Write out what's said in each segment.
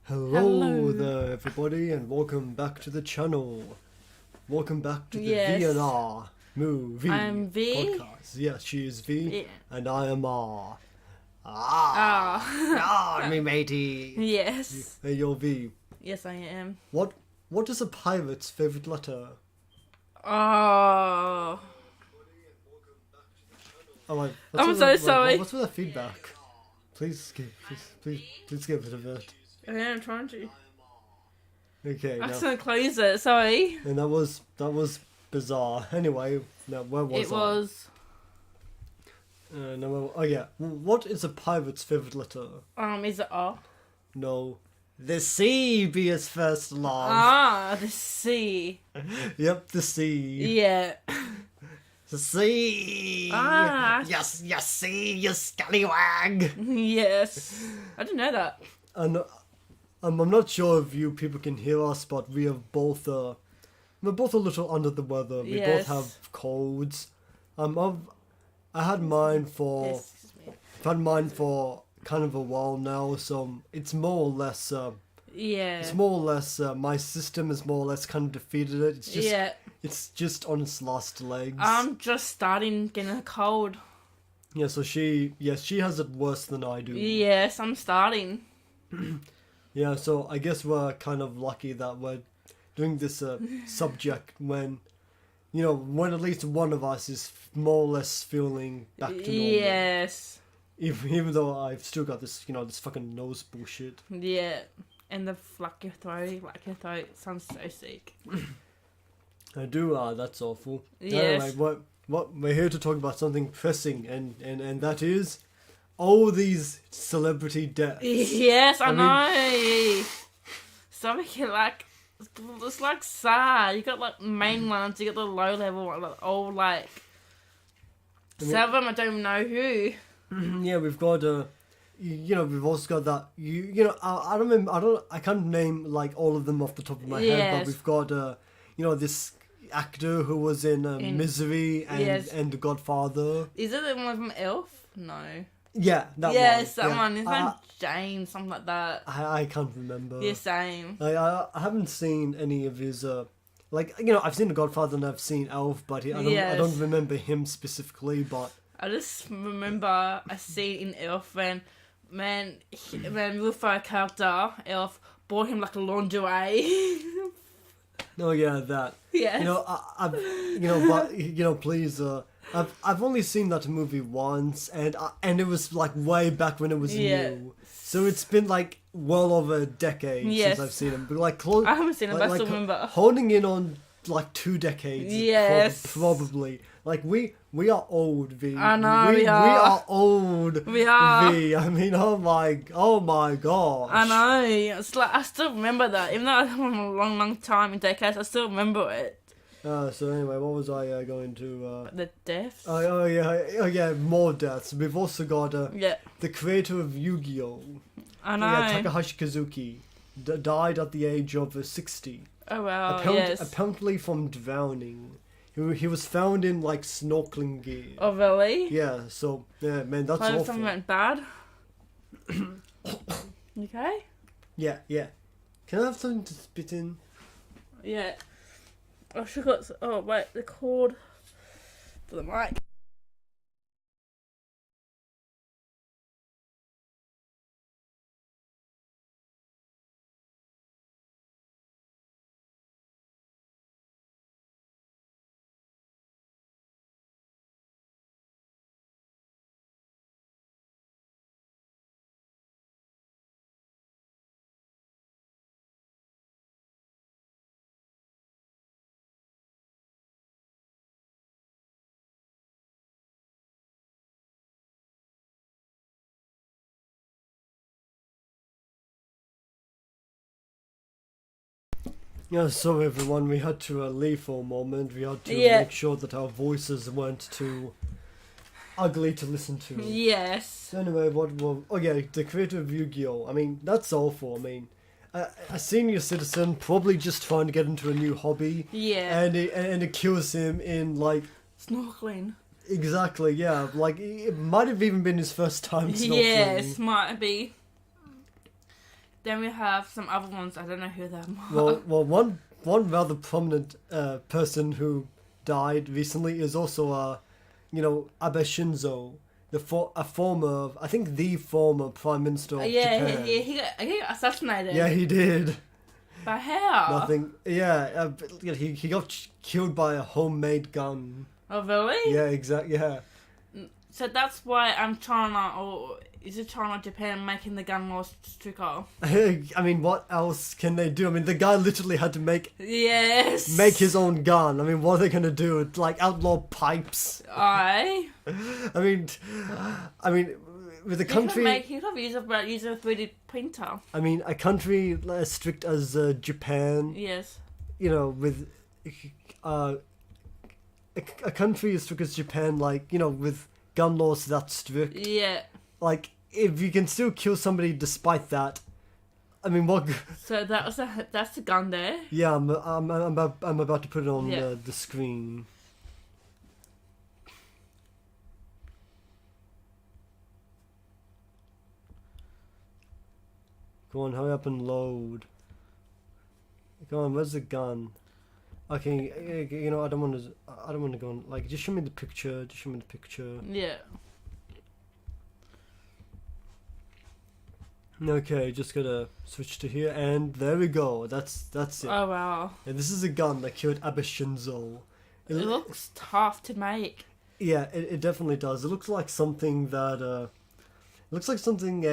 Hello there, everybody, and welcome back to the channel. Welcome back to the VNR Moo-V I'm V. podcast. Yes, she is V, Yeah. and I am R. Me matey. Yes. Hey, you're V. Yes, I am. What is a pirate's favorite letter? Oh. Oh, wait, I'm so sorry. What's with the feedback? Please give it a bit. Yeah, I'm trying to. Okay, I'm now, just gonna close it. Sorry. and that was bizarre. Anyway, now where was It was. oh yeah, what is a pirate's favorite letter? Is it R? No, the sea be his first love. Ah, the C. Yep, the sea. Yeah. The sea. Ah. Yes, see, you scallywag. Yes. I didn't know that. And I'm not sure if you people can hear us, but we have both we're both a little under the weather. We both Yes. have colds. I had mine for Yes. Excuse me. I've had mine for kind of a while now, so it's more or less Yeah. it's more or less my system is more or less kind of defeated it. It's just Yeah. it's just on its last legs. I'm just starting getting a cold. Yeah, so she has it worse than I do. Yes, I'm starting. Yeah, so I guess we're kind of lucky that we're doing this subject when, when at least one of us is more or less feeling back to normal. Yes. Even though I've still got this, this fucking nose bullshit. Yeah. And the your throat sounds so sick. I do, that's awful. Yes. Anyway, what we're here to talk about something pressing, and that is all these celebrity deaths. Yes, I know. Something like it's like sad. You got like main ones, you got the low level ones, like all like some of them I don't even know who. Yeah, we've got we've also got that I don't remember, I can't name like all of them off the top of my head, but Yes. we've got this actor who was in Misery and Yes. and The Godfather. Is it the one from Elf? No. Yeah, that Yes, one. that Yeah. one. His name's James, something like that. I can't remember. Yeah, same. I haven't seen any of his I've seen The Godfather and I've seen Elf, but I Yes. don't remember him specifically. But I just remember a scene in Elf when Rufo character Elf bought him like a lingerie. oh yeah, that. Yes. Please. I've only seen that movie once, and it was like way back when it was new. So it's been like well over a decade Yes. since I've seen it. But like I haven't seen it, but I still remember. Holding in on like 2 decades. Yes. Probably. Like we are old, V. I know, we we are. We are old. We are. V. I mean, oh my gosh. I know. It's like I still remember that, even though it's been a long time in decades. I still remember it. So anyway, what was I going to? The deaths. Oh yeah, more deaths. We've also got Yeah, the creator of Yu-Gi-Oh! I know. Yeah, Takahashi Kazuki died at the age of 60. Oh wow. Yes. Apparently from drowning. He was found in like snorkeling gear. Oh really? Yeah, so yeah, man, that's What if awful. something went bad? Okay. Yeah. Can I have something to spit in? Yeah. I should got. Oh wait, the cord for the mic. Yeah, so everyone, we had to leave for a moment. We had to Yeah. make sure that our voices weren't too ugly to listen to. Yes. So anyway, the creator of Yu-Gi-Oh! I mean, that's awful. I mean, a senior citizen probably just trying to get into a new hobby. Yeah. And it kills him in like Snorkeling. exactly, yeah. Like it might have even been his first time snorkeling. Yes, might be. then we have some other ones. I don't know who they are. Well, one rather prominent person who died recently is also Abe Shinzo, a former, I think the former Prime Minister of Japan. he got assassinated. Yeah, he did. But how? Nothing. Yeah, he got killed by a homemade gun. Oh, really? Yeah, exactly. Yeah. So that's why China, or is it China or Japan, making the gun laws stricter? I mean, what else can they do? I mean, the guy literally had to make his own gun. I mean, what are they gonna do? Like outlaw pipes? I mean, with a country, he could have used a 3D printer. I mean, a country as strict as Japan. Yes. With a country as strict as Japan, with gun laws that strict. Yeah. Like, if you can still kill somebody despite that, I mean, what? So that's the gun there. Yeah, I'm about to put it on the screen. Go on, hurry up and load. Go on, where's the gun? Okay, I don't want to go on. Like, just show me the picture. Yeah. Okay, just gotta switch to here, and there we go. That's it. Oh wow. And this is a gun that killed Abe Shinzo. It looks tough to make. Yeah, it definitely does. It looks like something that it looks like something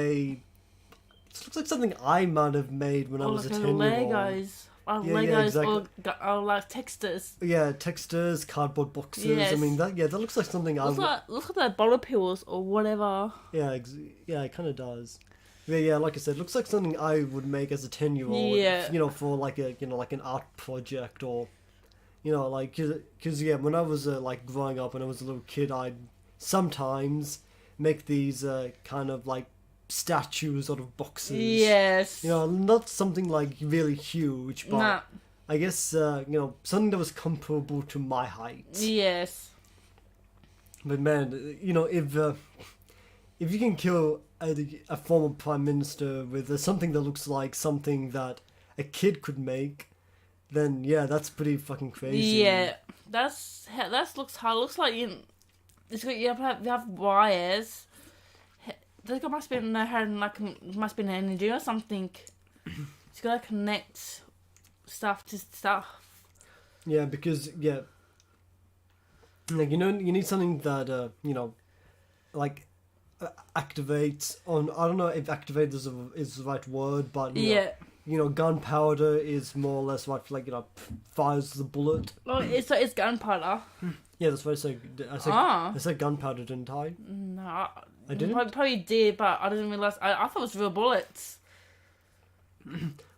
I might have made when I was a 10-year-old. Legos. Legos exactly. or like textures. Yeah, textures, cardboard boxes. Yes. I mean that looks like something I would. Look at the bottle pills or whatever. Yeah, it kind of does. Yeah, like I said, looks like something I would make as a 10-year-old. Yeah. For like like an art project or, cause when I was growing up when I was a little kid, I'd sometimes make these kind of like statues out of boxes. Yes. Not something like really huge, but nah. I guess something that was comparable to my height. Yes. But man, if you can kill a former prime minister with something that looks like something that a kid could make, then yeah, that's pretty fucking crazy. Yeah, that looks hard. Looks like you have wires. The guy must be must be an energy or something. It's gotta connect stuff to stuff. Yeah, because you need something that activates on. I don't know if activate is the right word, but gunpowder is more or less what fires the bullet. Oh, it's gunpowder. Yeah, that's what I said. I said gunpowder, didn't I? No, I didn't. Probably did, but I didn't realize. I thought it was real bullets.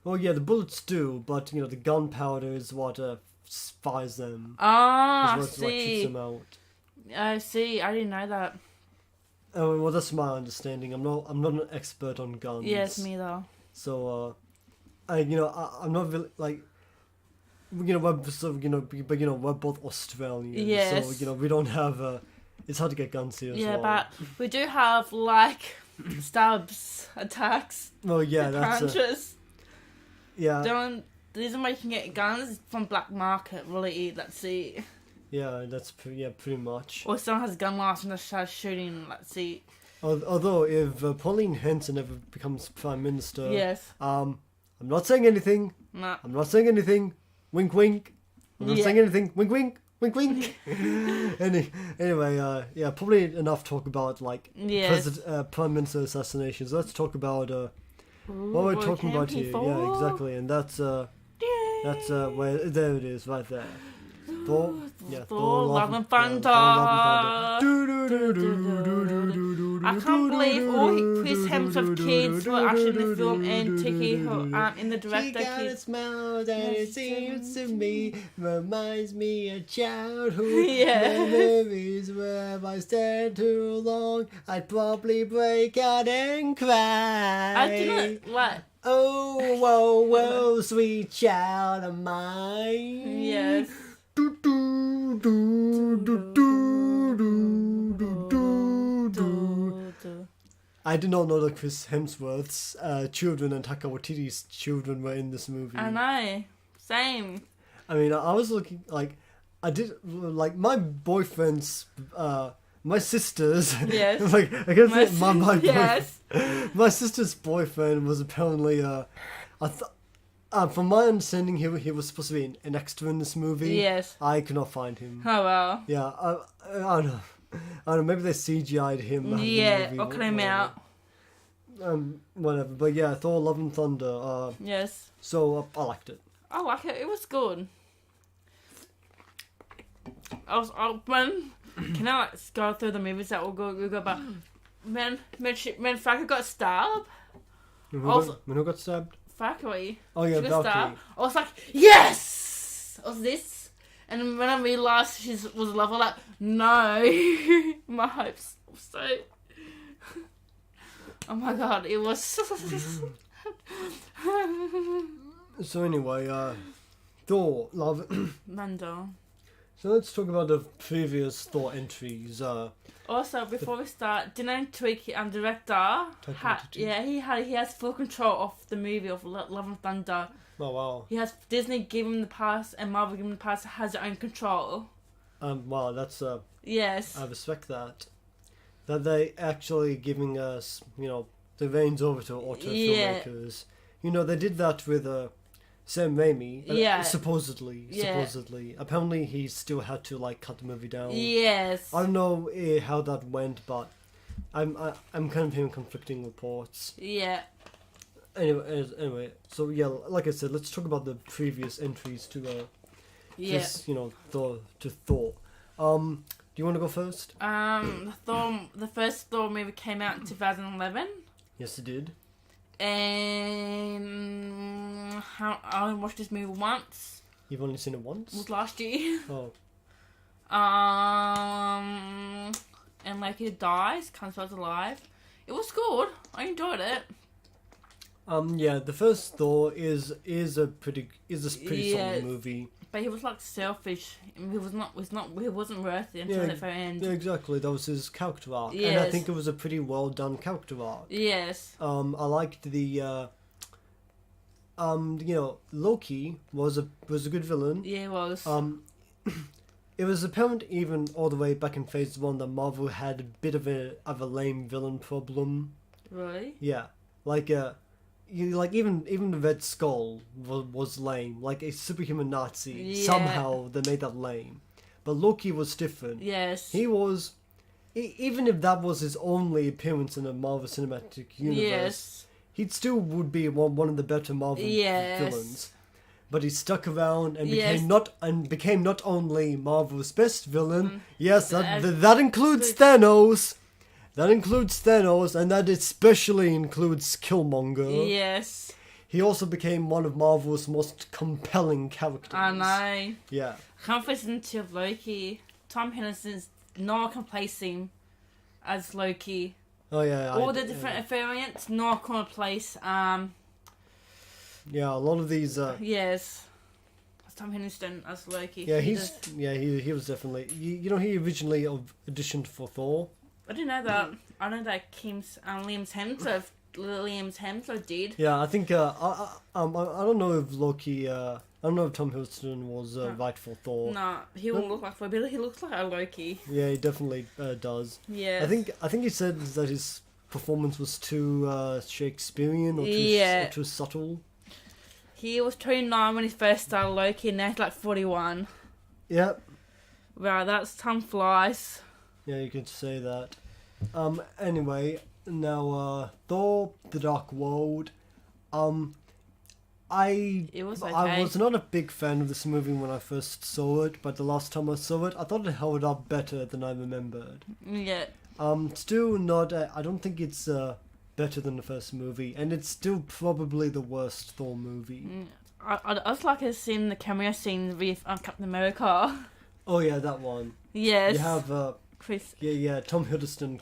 Well, yeah, the bullets do, but the gunpowder is what fires them. I What see. shoots them out. I see. I didn't know that. Oh, well, that's my understanding. I'm not an expert on guns. Yes, me though. So, I'm not really we're both Australians. Yes. So we don't have. It's hard to get guns here. Yeah, as well. but we do have stabs, attacks, Oh yeah, that's punches. yeah. The reason why you can get guns is from black market. Really, let's see. Yeah, that's pretty much. Or someone has a gun license and starts shooting. Let's see. Although if Pauline Hanson ever becomes prime minister, Yes. I'm not saying anything. Nah. I'm not saying anything. Wink, wink. I'm not saying anything. Wink, wink. Wink, wink. Anyway, probably enough talk about Yes. prime minister assassinations. Let's talk about what we're talking about here. Yeah, exactly, and that's where there it is, right there. Thor, Thor, Love and Thunder. I can't believe all Chris Hemsworth kids were actually in the film and Tiki in the director She got a kids. smile that it seems to me reminds me of childhood Yeah. memories where if I stand too long I'd probably break out and cry. I didn't what? Oh, whoa, whoa, sweet child of mine. Yes. Do, do, do, do, do, do, do, do. I did not know that Chris Hemsworth's children and Taika Waititi's children were in this movie. I know. Same. I mean, I was looking like I did like my boyfriend's my sister's Yes. like I guess my Yes. my sister's boyfriend was apparently from my understanding he was supposed to be an extra in this movie. Yes. I could not find him. Oh well. Yeah, I don't know. I don't know. Maybe they CGI'd him. Yeah, the movie, or cut him out. Whatever. But yeah, Thor: Love and Thunder. Yes. So I liked it. I like it. It was good. When can I like go through the movies that we'll go back? When Falcon got stabbed. When Also- who got stabbed? Valkyrie. Oh yeah, She got Valkyrie. stabbed. I was like, yes! I was this. And when I realised she was a lover, like, no. My hopes were so... Oh my god, it was... So anyway, Thor: Love. Mando. So let's talk about the previous Thor entries. Also, before we start, Dylan Twig and director, Waititi. he has full control of the movie of Love and Thunder. Oh wow. He has Disney give him the pass and Marvel give him the pass. Has their own control. Wow, that's Yes. I respect that. That they actually giving us, the reins over to auto Yeah. filmmakers. They did that with Sam Raimi. Yeah. Supposedly. Yeah. Supposedly. Apparently he still had to cut the movie down. Yes. I don't know how that went, but I'm kind of hearing conflicting reports. Yeah. Anyway, so yeah, like I said, let's talk about the previous entries to Yeah. this, Thor to Thor. Do you want to go first? The first Thor movie came out in 2011. Yes, it did. And I only watched this movie once. You've only seen it It once? was last year. Oh. And Loki dies, comes back alive. It was good. I enjoyed it. Yeah, the first Thor is a pretty Yeah. solid movie. But he was selfish. He wasn't worth it until Yeah, the very end. Yeah, exactly. That was his character arc, and I Yes. think it was a pretty well done character arc. Yes. I liked the Loki was a good villain. Yeah, it was. It was apparent even all the way back in Phase 1 that Marvel had a bit of a lame villain problem. Really? Yeah, even the Red Skull was lame, like a superhuman Nazi. Yeah. Somehow they made that lame, but Loki was different. Yes. He was, even if that was his only appearance in the Marvel Cinematic Universe, Yes. he still would be one of the better Marvel Yes. villains. But he stuck around and Yes. became not only Marvel's best villain. Yes, that includes includes- Thanos. That includes Thanos, and that especially includes Killmonger. Yes. He also became one of Marvel's most compelling characters. I know. Yeah. Confidence of Loki. Tom Hiddleston's no one can place him as Loki. Oh yeah. All the different variants, no one can place. Yeah, a lot of these. Yes. Tom Hiddleston as Loki. Yeah, He he was definitely. He originally auditioned for Thor. I didn't know that. I know that Liam Hemsworth did. Yeah, I think I don't know if Loki. I don't know if Tom Hiddleston was right for Thor. No, he won't look like Thor, but he looks like a Loki. Yeah, he definitely does. Yeah. I think he said that his performance was too Shakespearean or too subtle. He was 29 when he first started Loki, and now he's 41. Yep. Wow, that's time flies. Yeah, you could say that. Anyway, now Thor: The Dark World. It was okay. I was not a big fan of this movie when I first saw it, but the last time I saw it, I thought it held up better than I remembered. Yeah. Still not. I don't think it's better than the first movie, and it's still probably the worst Thor movie. I just like to see the cameo scene with Captain America. Oh yeah, that one. Yes. You have Chris. Yeah, Tom Hiddleston,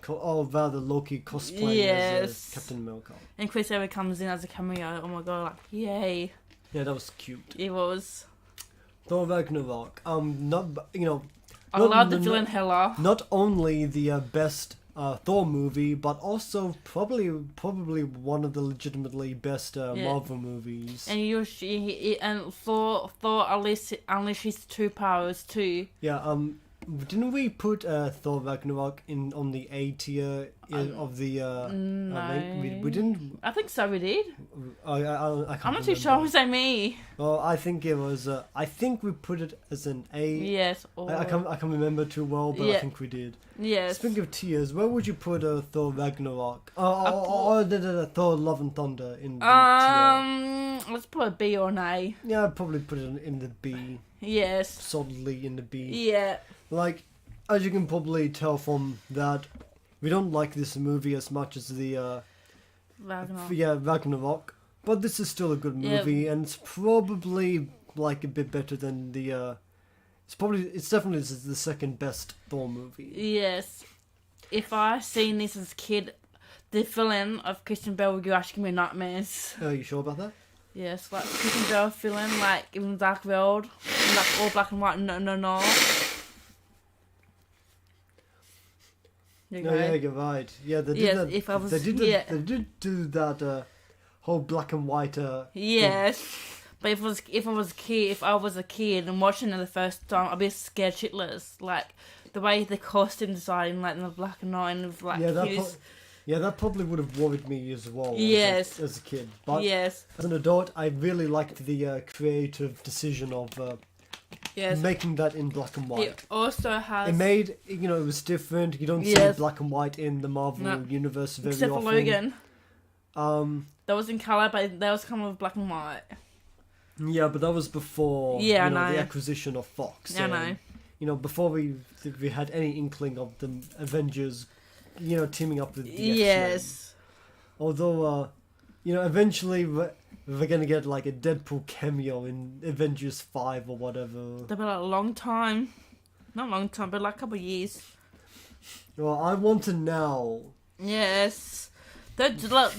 rather Loki cosplaying Yes. as Captain America. And Chris Evans comes in as a cameo. Oh my god, yay. Yeah, that was cute. It was. Thor Ragnarok. I love the villain Hela. Not only the best Thor movie, but also probably one of the legitimately best Marvel movies. And and Thor unleashed his two powers too. Yeah, didn't we put Thor Ragnarok on the A tier of the? No, we didn't. I think so. We did. I can't I'm not too remember. sure. Was that me? Well, I think it was. I think we put it as an A. Yes. I can't remember too well, but I think we did. Yes. Speaking of tiers, where would you put Thor Ragnarok? Or Thor Love and Thunder in the tier? Let's put a B or an A. Yeah, I'd probably put it in the B. Yes. Solidly in the B. Yeah. Like, as you can probably tell from that, we don't like this movie as much as the Ragnarok. But this is still a good movie, and it's probably like a bit better than the. It's definitely the second best Thor movie. Yes. If I seen this as a kid, the villain of Christian Bale would actually give me nightmares. Are you sure about that? Yes, like Christian Bale villain, like in the Dark World, like all black and white. No. Yeah, you're right. Yeah, they did that. If I was, they did do that whole black and white. Yes, but if I was a kid and watching it the first time, I'd be scared shitless. Like the way the costume design, like in the black and white, and like that probably would have worried me as well. Yes, as a kid. But yes, as an adult, I really liked the creative decision of. Making that in black and white. It also has. It made it was different. You don't see black and white in the Marvel universe very except often. for Logan. That was in color, but that was kind of black and white. Yeah, but that was before the acquisition of Fox. Yeah, I know. Before we had any inkling of the Avengers, teaming up with the X-Men. Yes. Although, eventually. We're gonna get like a Deadpool cameo in Avengers 5 or whatever. That'll be like a long time. Not a long time, but like a couple of years. Well, I want to now. Yes. They did like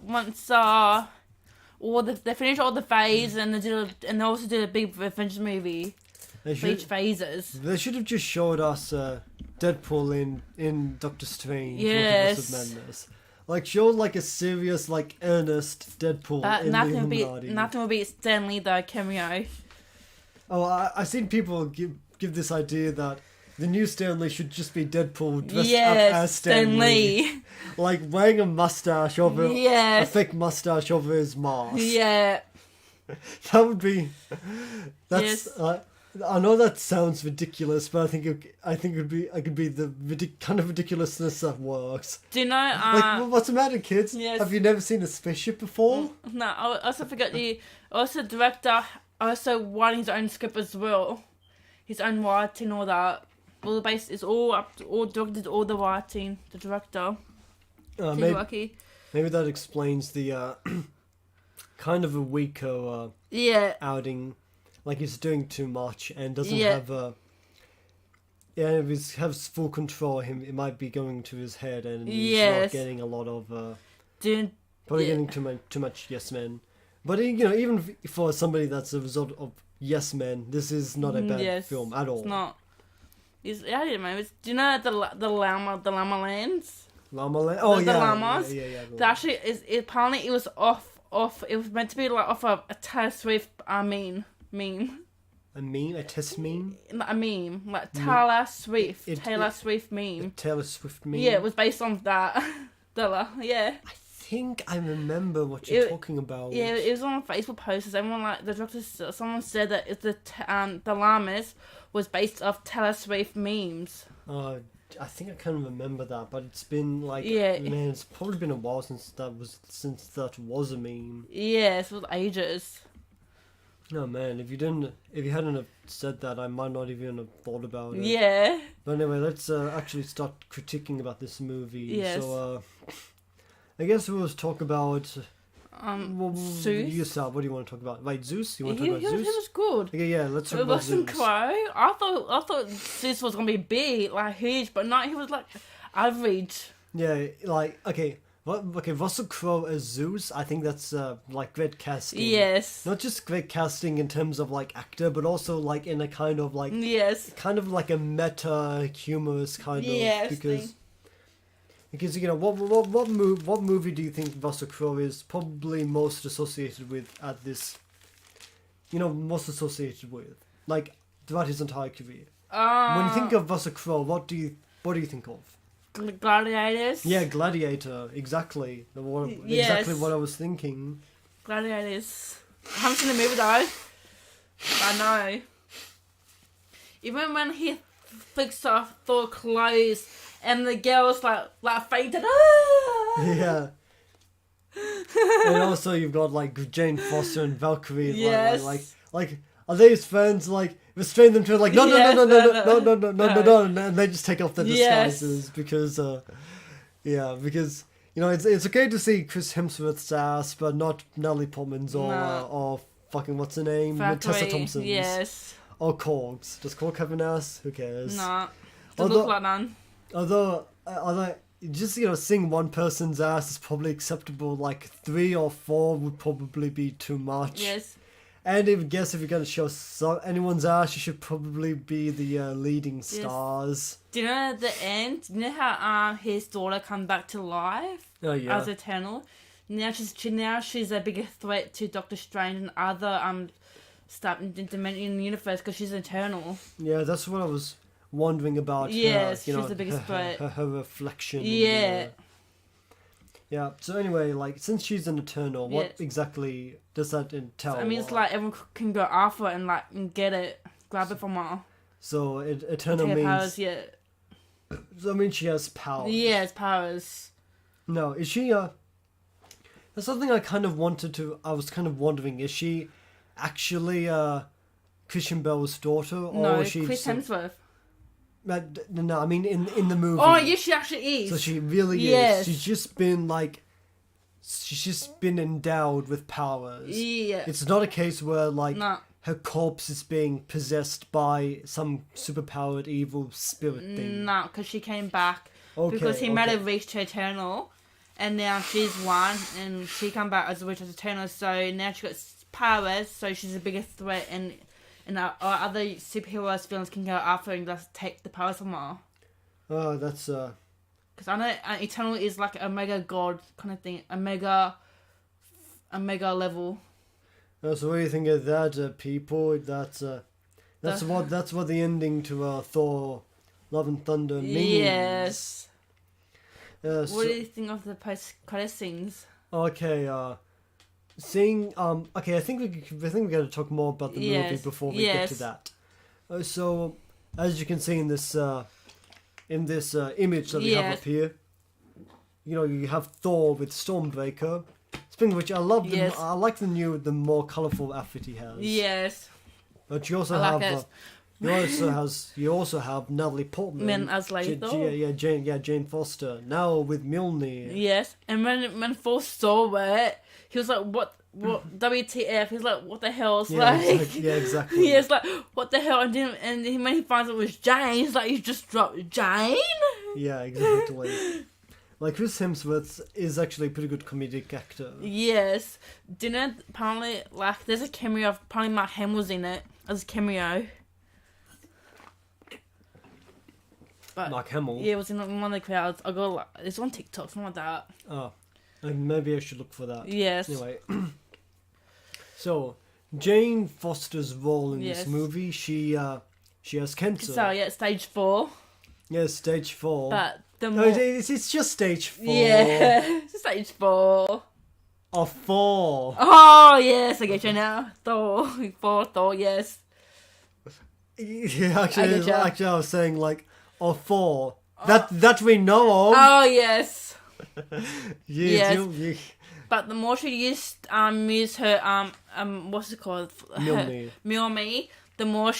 once they finished all the phase and they also did a big Avengers movie for each phases. They should have just showed us Deadpool in Doctor Strange. Yes. Multiverse of Madness. Like, show like a serious, like earnest Deadpool in the Illuminati. Nothing will beat Stan Lee though, cameo. Oh, I've seen people give this idea that the new Stan Lee should just be Deadpool dressed up as Stan Lee. Like, wearing a mustache over... a fake mustache over his mask. Yeah. That would be... That's... I know that sounds ridiculous, but I think it could be the kind of ridiculousness that works. Do you know? Like, what's the matter, kids? Yes. Have you never seen a spaceship before? No, I also forgot the director also writing his own script as well, his own writing, all that. All the base is all up to all directed all the writing. The director. Maybe that explains the kind of a weaker outing. Like he's doing too much and doesn't have if he has full control, it might be going to his head and he's not getting a lot of probably getting too much yes men. But even for somebody that's a result of yes men, this is not a bad film at all. It's not. I don't know. Do you know the llama lands? Llama land? Oh, the llamas. Yeah. Actually, apparently it was off. It was meant to be like off a Taylor Swift meme. A meme? A test meme? A meme. Like Taylor Swift. Taylor Swift meme. A Taylor Swift meme? Yeah, it was based on that. Yeah. I think I remember what you're talking about. Yeah, it was on Facebook posts. Someone someone said that it's the llamas was based off Taylor Swift memes. I think I can remember that, but it's been like man, it's probably been a while since that was a meme. Yes, it was ages. Oh man, if you hadn't have said that, I might not even have thought about it. Yeah. But anyway, let's actually start critiquing about this movie. Yes. So, I guess we'll talk about... Zeus. You start. What do you want to talk about? Wait, Zeus? You want to talk about Zeus? He was good. Okay, yeah, let's talk about Zeus. Crowe. I thought Zeus was gonna be big, like huge, but no, he was like average. Yeah, like Russell Crowe as Zeus, I think that's like great casting. Yes. Not just great casting in terms of like actor, but also like in a kind of like kind of like a meta humorous kind of because Because what movie do you think Russell Crowe is probably most associated with at this? Most associated with, like, throughout his entire career. When you think of Russell Crowe, what do you think of? Gladiators. Yeah, Gladiator. Exactly. Exactly what I was thinking. Gladiators. I haven't seen the movie though. I know. Even when he flicks off Thor clothes and the girls like fainted. Yeah. And also you've got like Jane Foster and Valkyrie. Yes. Like are they his friends? Like restrain them to like no, and they just take off their disguises because because it's okay to see Chris Hemsworth's ass, but not Natalie Portman's or fucking what's her name, Tessa Thompson's. Yes. Or Korg's. Does Korg have an ass? Who cares? Nah. Doesn't look like none. Although just seeing one person's ass is probably acceptable. Like 3 or 4 would probably be too much. Yes. And I guess if you're gonna show anyone's ass, you should probably be the leading stars. Do you know at the end? Do you know how his daughter come back to life? Oh yeah. As Eternal. Now she's a bigger threat to Doctor Strange and other stuff in the universe because she's Eternal. Yeah, that's what I was wondering about. Yes, she's the biggest threat. Her reflection. Yeah. Yeah, so anyway, like, since she's an Eternal, what exactly does that entail? So, I mean, it's like everyone can go after it and get it, grab it from her. So, Eternal means... powers, yeah. So, I mean, she has powers. Yeah, it's powers. No, is she, That's something I was kind of wondering, is she actually, Christian Bale's daughter? Or No, is she Chris Hemsworth. No, I mean in the movie. Oh, yes, she actually is. So she really yes. is. She's just been endowed with powers. Yeah. It's not a case where her corpse is being possessed by some superpowered evil spirit thing. No, because she came back. Because he made her reach to Eternal, and now she's one, and she come back as a reach to Eternal. So now she got powers. So she's a bigger threat, and our other superheroes films can go after and just take the powers from her. Oh, that's Because I know Eternal is like a mega god kind of thing, a mega level. So what do you think of that, people? That's what the ending to Thor: Love and Thunder means. Yes. So, what do you think of the post-credit scenes? Okay. Seeing okay, I think we're going to talk more about the movie before we get to that. So as you can see in this image that we have up here, you have Thor with Stormbreaker. Speaking of which, I love the I like the more colourful outfit he has. Yes. But you also have you also have Natalie Portman as Lady Thor. Jane Foster now with Mjolnir. Yes, and when Thor saw it, he was like, "What? WTF?" He's like, "What the hell?" It's exactly. He was like, "What the hell?" And when he finds it was Jane, he's like, "You just dropped Jane?" Yeah, exactly. Like, Chris Hemsworth is actually a pretty good comedic actor. Yes. Do you know, apparently, like, there's a cameo of, apparently Mark Hamill's in it, as a cameo. But, Mark Hamill? Yeah, it was in one of the crowds. I got, it's on TikTok, something like that. Oh. Maybe I should look for that. Yes. Anyway. So, Jane Foster's role in this movie, she has cancer. So, yeah, stage 4. Yeah, stage 4. But the more... No, it's just stage 4. Yeah, stage 4. Oh, 4. Oh, yes, I get you now. Thor, yes. Yeah, actually, I was saying, like, 4. That we know of. Oh, yes. Yes. But the more she use her what's it called? Mjolnir. The more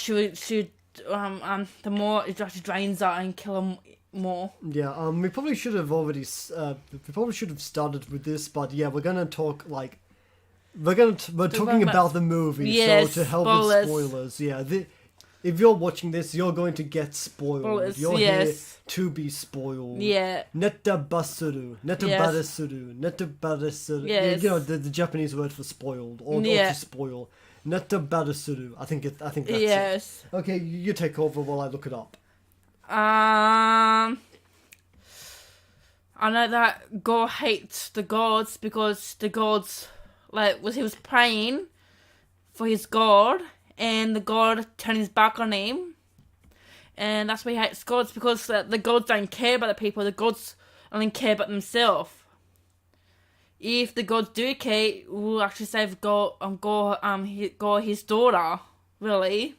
the more it actually drains her and kill her more. Yeah, we probably should have started with this, but yeah, we're gonna talk we're talking about the movie, yes, so to help with spoilers, yeah. If you're watching this, you're going to get spoiled. You're here to be spoiled. Yeah. Netta basuru. Yes. Yeah, the Japanese word for spoiled or to spoil. Netta barasuru. I think that's it. Okay, you take over while I look it up. I I know that God hates the gods because the gods, he was praying for his God, and the God turned his back on him. And that's why he hates gods, because the gods don't care about the people. The gods only care about themselves. If the gods do care, we'll actually save God, his daughter, really.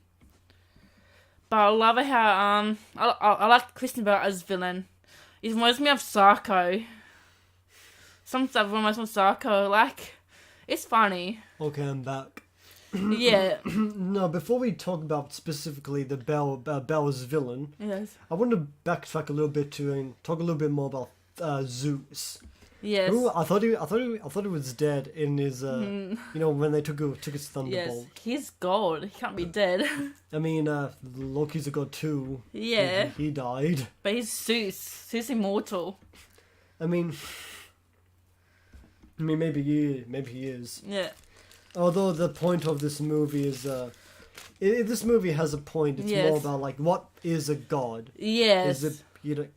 But I love it how I like Kristen Bell as villain. It reminds me of Psycho. Some stuff reminds me of Psycho. It's funny. Okay, I'm back. Yeah. No, before we talk about specifically the Bell's villain, Yes. I want to backtrack a little bit to talk a little bit more about Zeus. Yes. Who I thought he was dead in his when they took his thunderbolt. Yes. He's God. He can't be dead. I mean, Loki's a god too. Yeah. He died. But he's Zeus. Zeus immortal. I mean, maybe he is. Yeah. Although the point of this movie is, this movie has a point. It's more about what is a god? Yes. Is it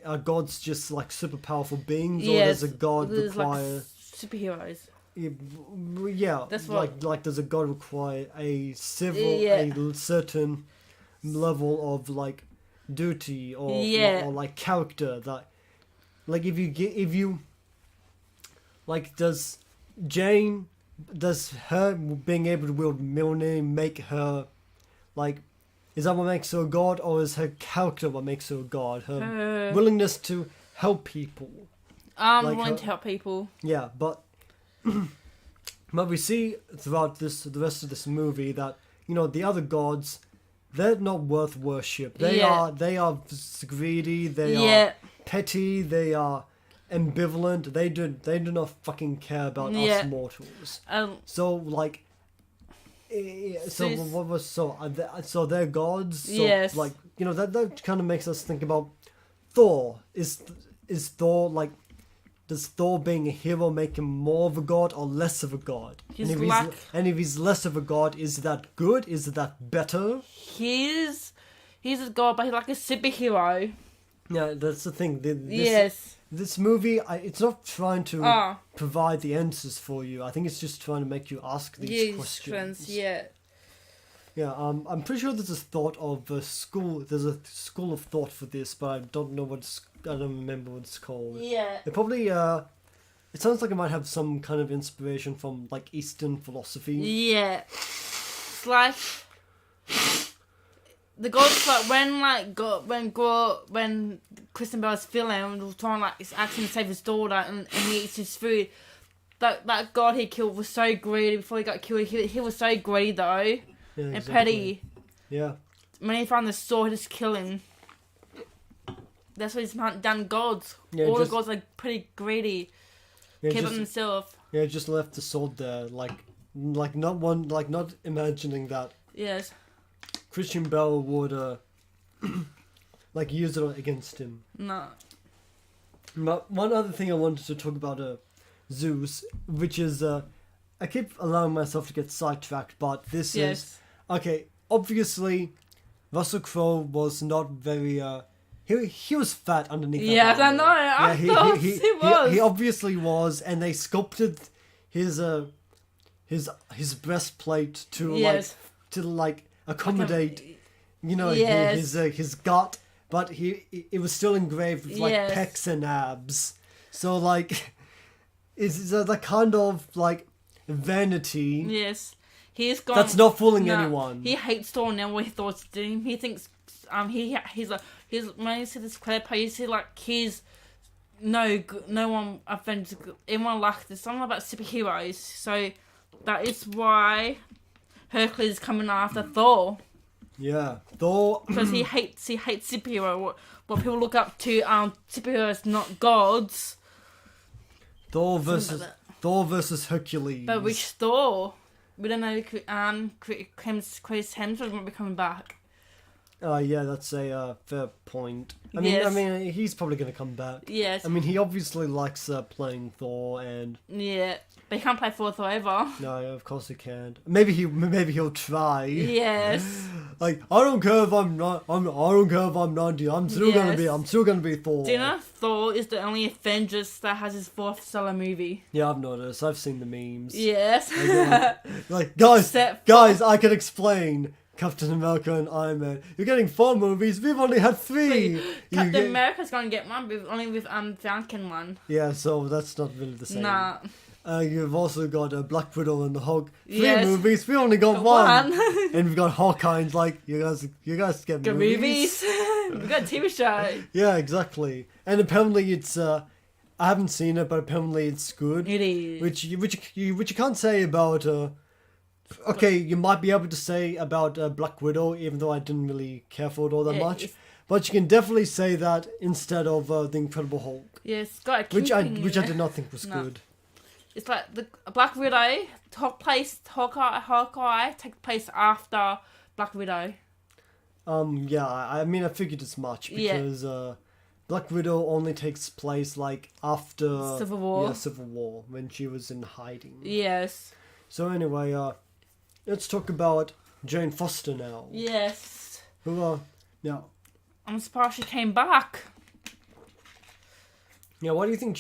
are gods just super powerful beings, or does a god require superheroes? Yeah, that's what. Does a god require a certain level of duty or character that does her being able to wield Mjolnir make her is that what makes her a god, or is her character what makes her a god? Her willingness to help people. Willing to help people. Yeah, but we see throughout the rest of this movie that the other gods, they're not worth worship. They are greedy. They are petty. They are ambivalent. They do not fucking care about us mortals. So so they're gods. So, yes. That kind of makes us think about Thor. Is Thor does Thor being a hero make him more of a god or less of a god? And if he's less of a god, is that good? Is that better? He's a god, but he's like a superhero. Yeah, that's the thing. This movie, it's not trying to provide the answers for you. I think it's just trying to make you ask these questions. Yeah. Yeah, I'm pretty sure there's a thought of a school. There's a school of thought for this, but I don't remember what it's called. Yeah. It probably it sounds like it might have some kind of inspiration from Eastern philosophy. Yeah. It's like the gods when Kristen Bell's feeling was trying he's asking to save his daughter and he eats his food. That god he killed was so greedy before he got killed. He was so greedy though. Yeah, and exactly. petty. Yeah. When he found the sword, he just kill him. That's what he's done. Gods. Yeah, all the gods are pretty greedy. Keep it themselves. Yeah, just left the sword there, not imagining that. Yes. Christian Bale would use it against him. No. But one other thing I wanted to talk about Zeus, which is I keep allowing myself to get sidetracked, but this is okay. Obviously, Russell Crowe was not very. He was fat underneath. Yes, I know. I thought he was. He obviously was, and they sculpted his breastplate to accommodate, his gut, but it was still engraved with pecs and abs. So is that kind of vanity? Yes, he's gone. That's not fooling anyone. He hates Thor now. What he thought to him, he thinks he's when you see this clip, you see he's no one offends everyone there's something about superheroes, so that is why Hercules is coming after Thor. Yeah, Thor because he hates superhero. What people look up to superheroes, not gods. Thor versus Hercules. But which Thor? We don't know. Chris Hemsworth might be coming back. Yeah, that's a fair point. I Yes. mean, he's probably going to come back. Yes. I mean, he obviously likes playing Thor, and Yeah. But he can't play Thor forever. no, of course he can't. Maybe he'll try. Yes. Like, I don't care if I'm not. I don't care if I'm 90. I'm still gonna be. Yes. I'm still gonna be Thor. Do you know Thor is the only Avengers that has his 4th solo movie? Yeah, I've noticed. I've seen the memes. Yes. Like, guys, Except guys, I can explain. Captain America and Iron Man. You're getting 4 movies. We've only had 3. Captain America's gonna get one, but only with Falcon one. Yeah, so that's not really the same. Nah. You've also got Black Widow and the Hulk. 3 Yes. movies. We only got one. And we've got Hawkeye. And like, you guys get Good movies. movies. We got a TV show. Yeah, exactly. And apparently it's. I haven't seen it, but apparently it's good. It is. Which you can't say about. Okay, you might be able to say about Black Widow, even though I didn't really care for it all that Yeah, much. it's- But you can definitely say that instead of the Incredible Hulk, Yes, got a which I Kingpin which in I it. did not think was No. good. It's like the Black Widow Hawkeye takes place after Black Widow. Yeah, I mean I figured as much Yeah. because Black Widow only takes place like after Civil War. Yeah, Civil War when she was in hiding. Yes. So anyway, let's talk about Jane Foster now. Yes. Who now? I'm surprised she came back. Yeah, why do you think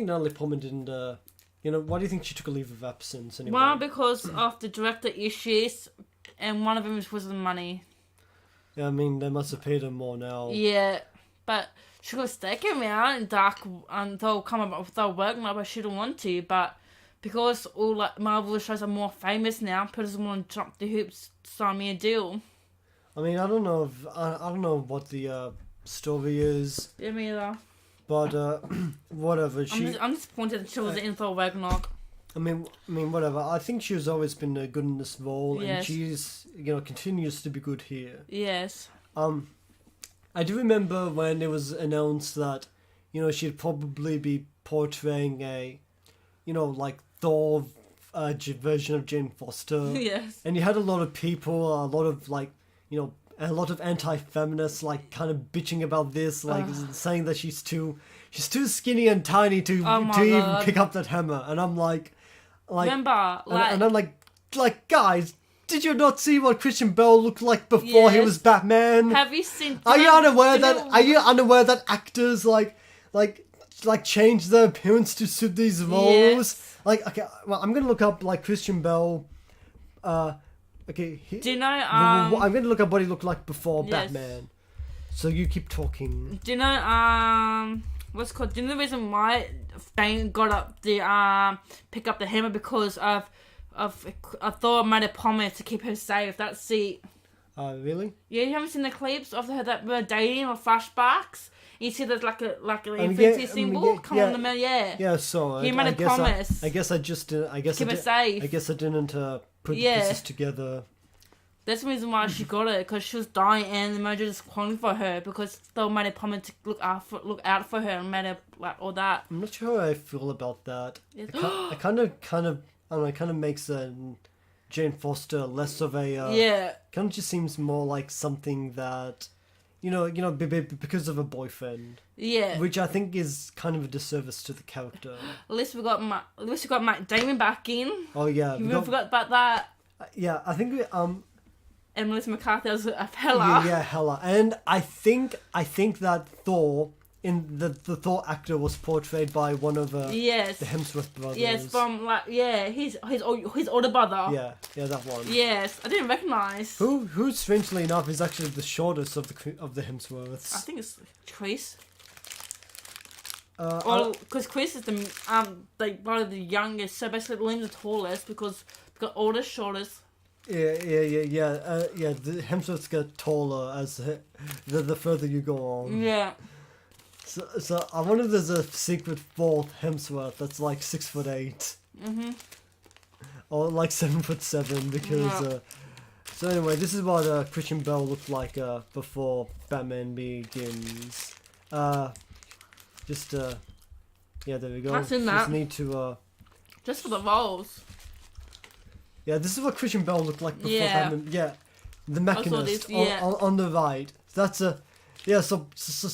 Natalie Portman didn't? Why do you think she took a leave of absence anyway? Well, because of the director issues, and one of them was the money. Yeah, I mean they must have paid her more now. Yeah, but she could stay around in dark until come up with their work now, but she don't want to. But because all like Marvel shows are more famous now, people just want to jump the hoops, sign me a deal. I mean, I don't know I don't know what the story is, Yeah, me either. but whatever. I'm disappointed that she was in Thor Ragnarok. I mean, whatever. I think she's always been good in this role, and Yes. she's continues to be good here. Yes. I do remember when it was announced that she'd probably be portraying a like Thor version of Jane Foster. Yes. And you had a lot of people, a lot of a lot of anti-feminists kind of bitching about this, saying that she's too skinny and tiny to Oh my even God. pick up that hammer. And I'm like, Remember, and I'm like, guys, did you not see what Christian Bale looked like before he Yes. was Batman? have you seen? Are you unaware that actors change their appearance to suit these roles? Yes. Okay, well, I'm gonna look up Christian Bale. Okay, Do you know? I'm gonna look up what he looked like before Yes. Batman. So you keep talking. Do you know? What's it called? Do you know the reason why Bane got up the pick up the hammer because of Thor made a promise to keep her safe. That's it. Really? Yeah, you haven't seen the clips of her that were dating or flashbacks. You see there's like an mean, infinity yeah, symbol come on the man. Yeah. Yeah. So He made I a guess promise. I guess I just I guess Keep her safe. I guess I didn't put Yeah. pieces together. That's the reason why she got it, because she was dying and the manager just calling for her because Thor made a promise to look out for her and made her all that. I'm not sure how I feel about that. Yes. I kind of I don't know. It kind of makes Jane Foster less of a Yeah. kind of just seems more like something that because of a boyfriend, Yeah. which I think is kind of a disservice to the character. At least we got Matt Damon back in. Oh yeah, You forgot about that. yeah. I think we And Melissa McCarthy was a fella. yeah, hella. And I think that Thor in the Thor actor was portrayed by one of Yes. the Hemsworth brothers. Yes, from his older brother. Yeah, that one. Yes, I didn't recognize. Who strangely enough is actually the shortest of the Hemsworths. I think it's Chris. I- Well, because Chris is the one of the youngest, so basically Liam's the tallest because they've got oldest, shortest. Yeah. The Hemsworths get taller as the further you go on. Yeah. So I wonder if there's a secret fourth Hemsworth that's like 6'8", or like 7'7", because. Yeah. So anyway, this is what Christian Bale looked like before Batman Begins. Yeah, there we go. I've seen Just that. need to. Just for the roles. Yeah, this is what Christian Bale looked like before Yeah. Batman. Yeah, the Mechanist this, yeah. on the right. That's a yeah. So just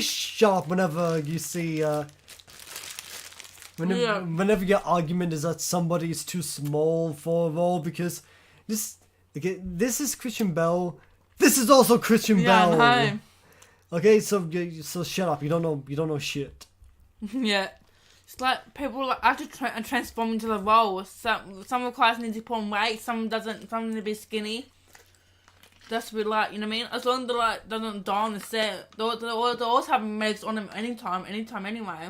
shut up whenever you see whenever your argument is that somebody is too small for a role, because this is Christian Bale. This is also Christian Bale. I know. Okay, so shut up. You don't know shit. Yeah. It's like people have to transform into the role. Some requires need to put on weight, some doesn't. Some need to be skinny. That's what we like, you know what I mean? As long as they doesn't die on the set, they always have medics on them anytime anyway.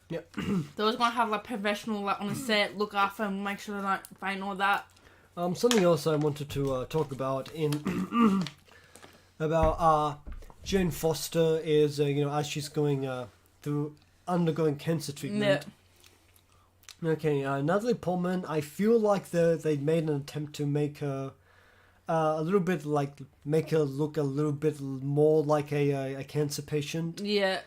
Yeah. They're always gonna have like professional like on the set, look after them, make sure they don't faint, all that. Something else I wanted to talk about about Jane Foster is as she's going through undergoing cancer treatment. Yeah. Okay, Natalie Portman. I feel like they made an attempt to make her make her look a little bit more like a cancer patient. Yeah.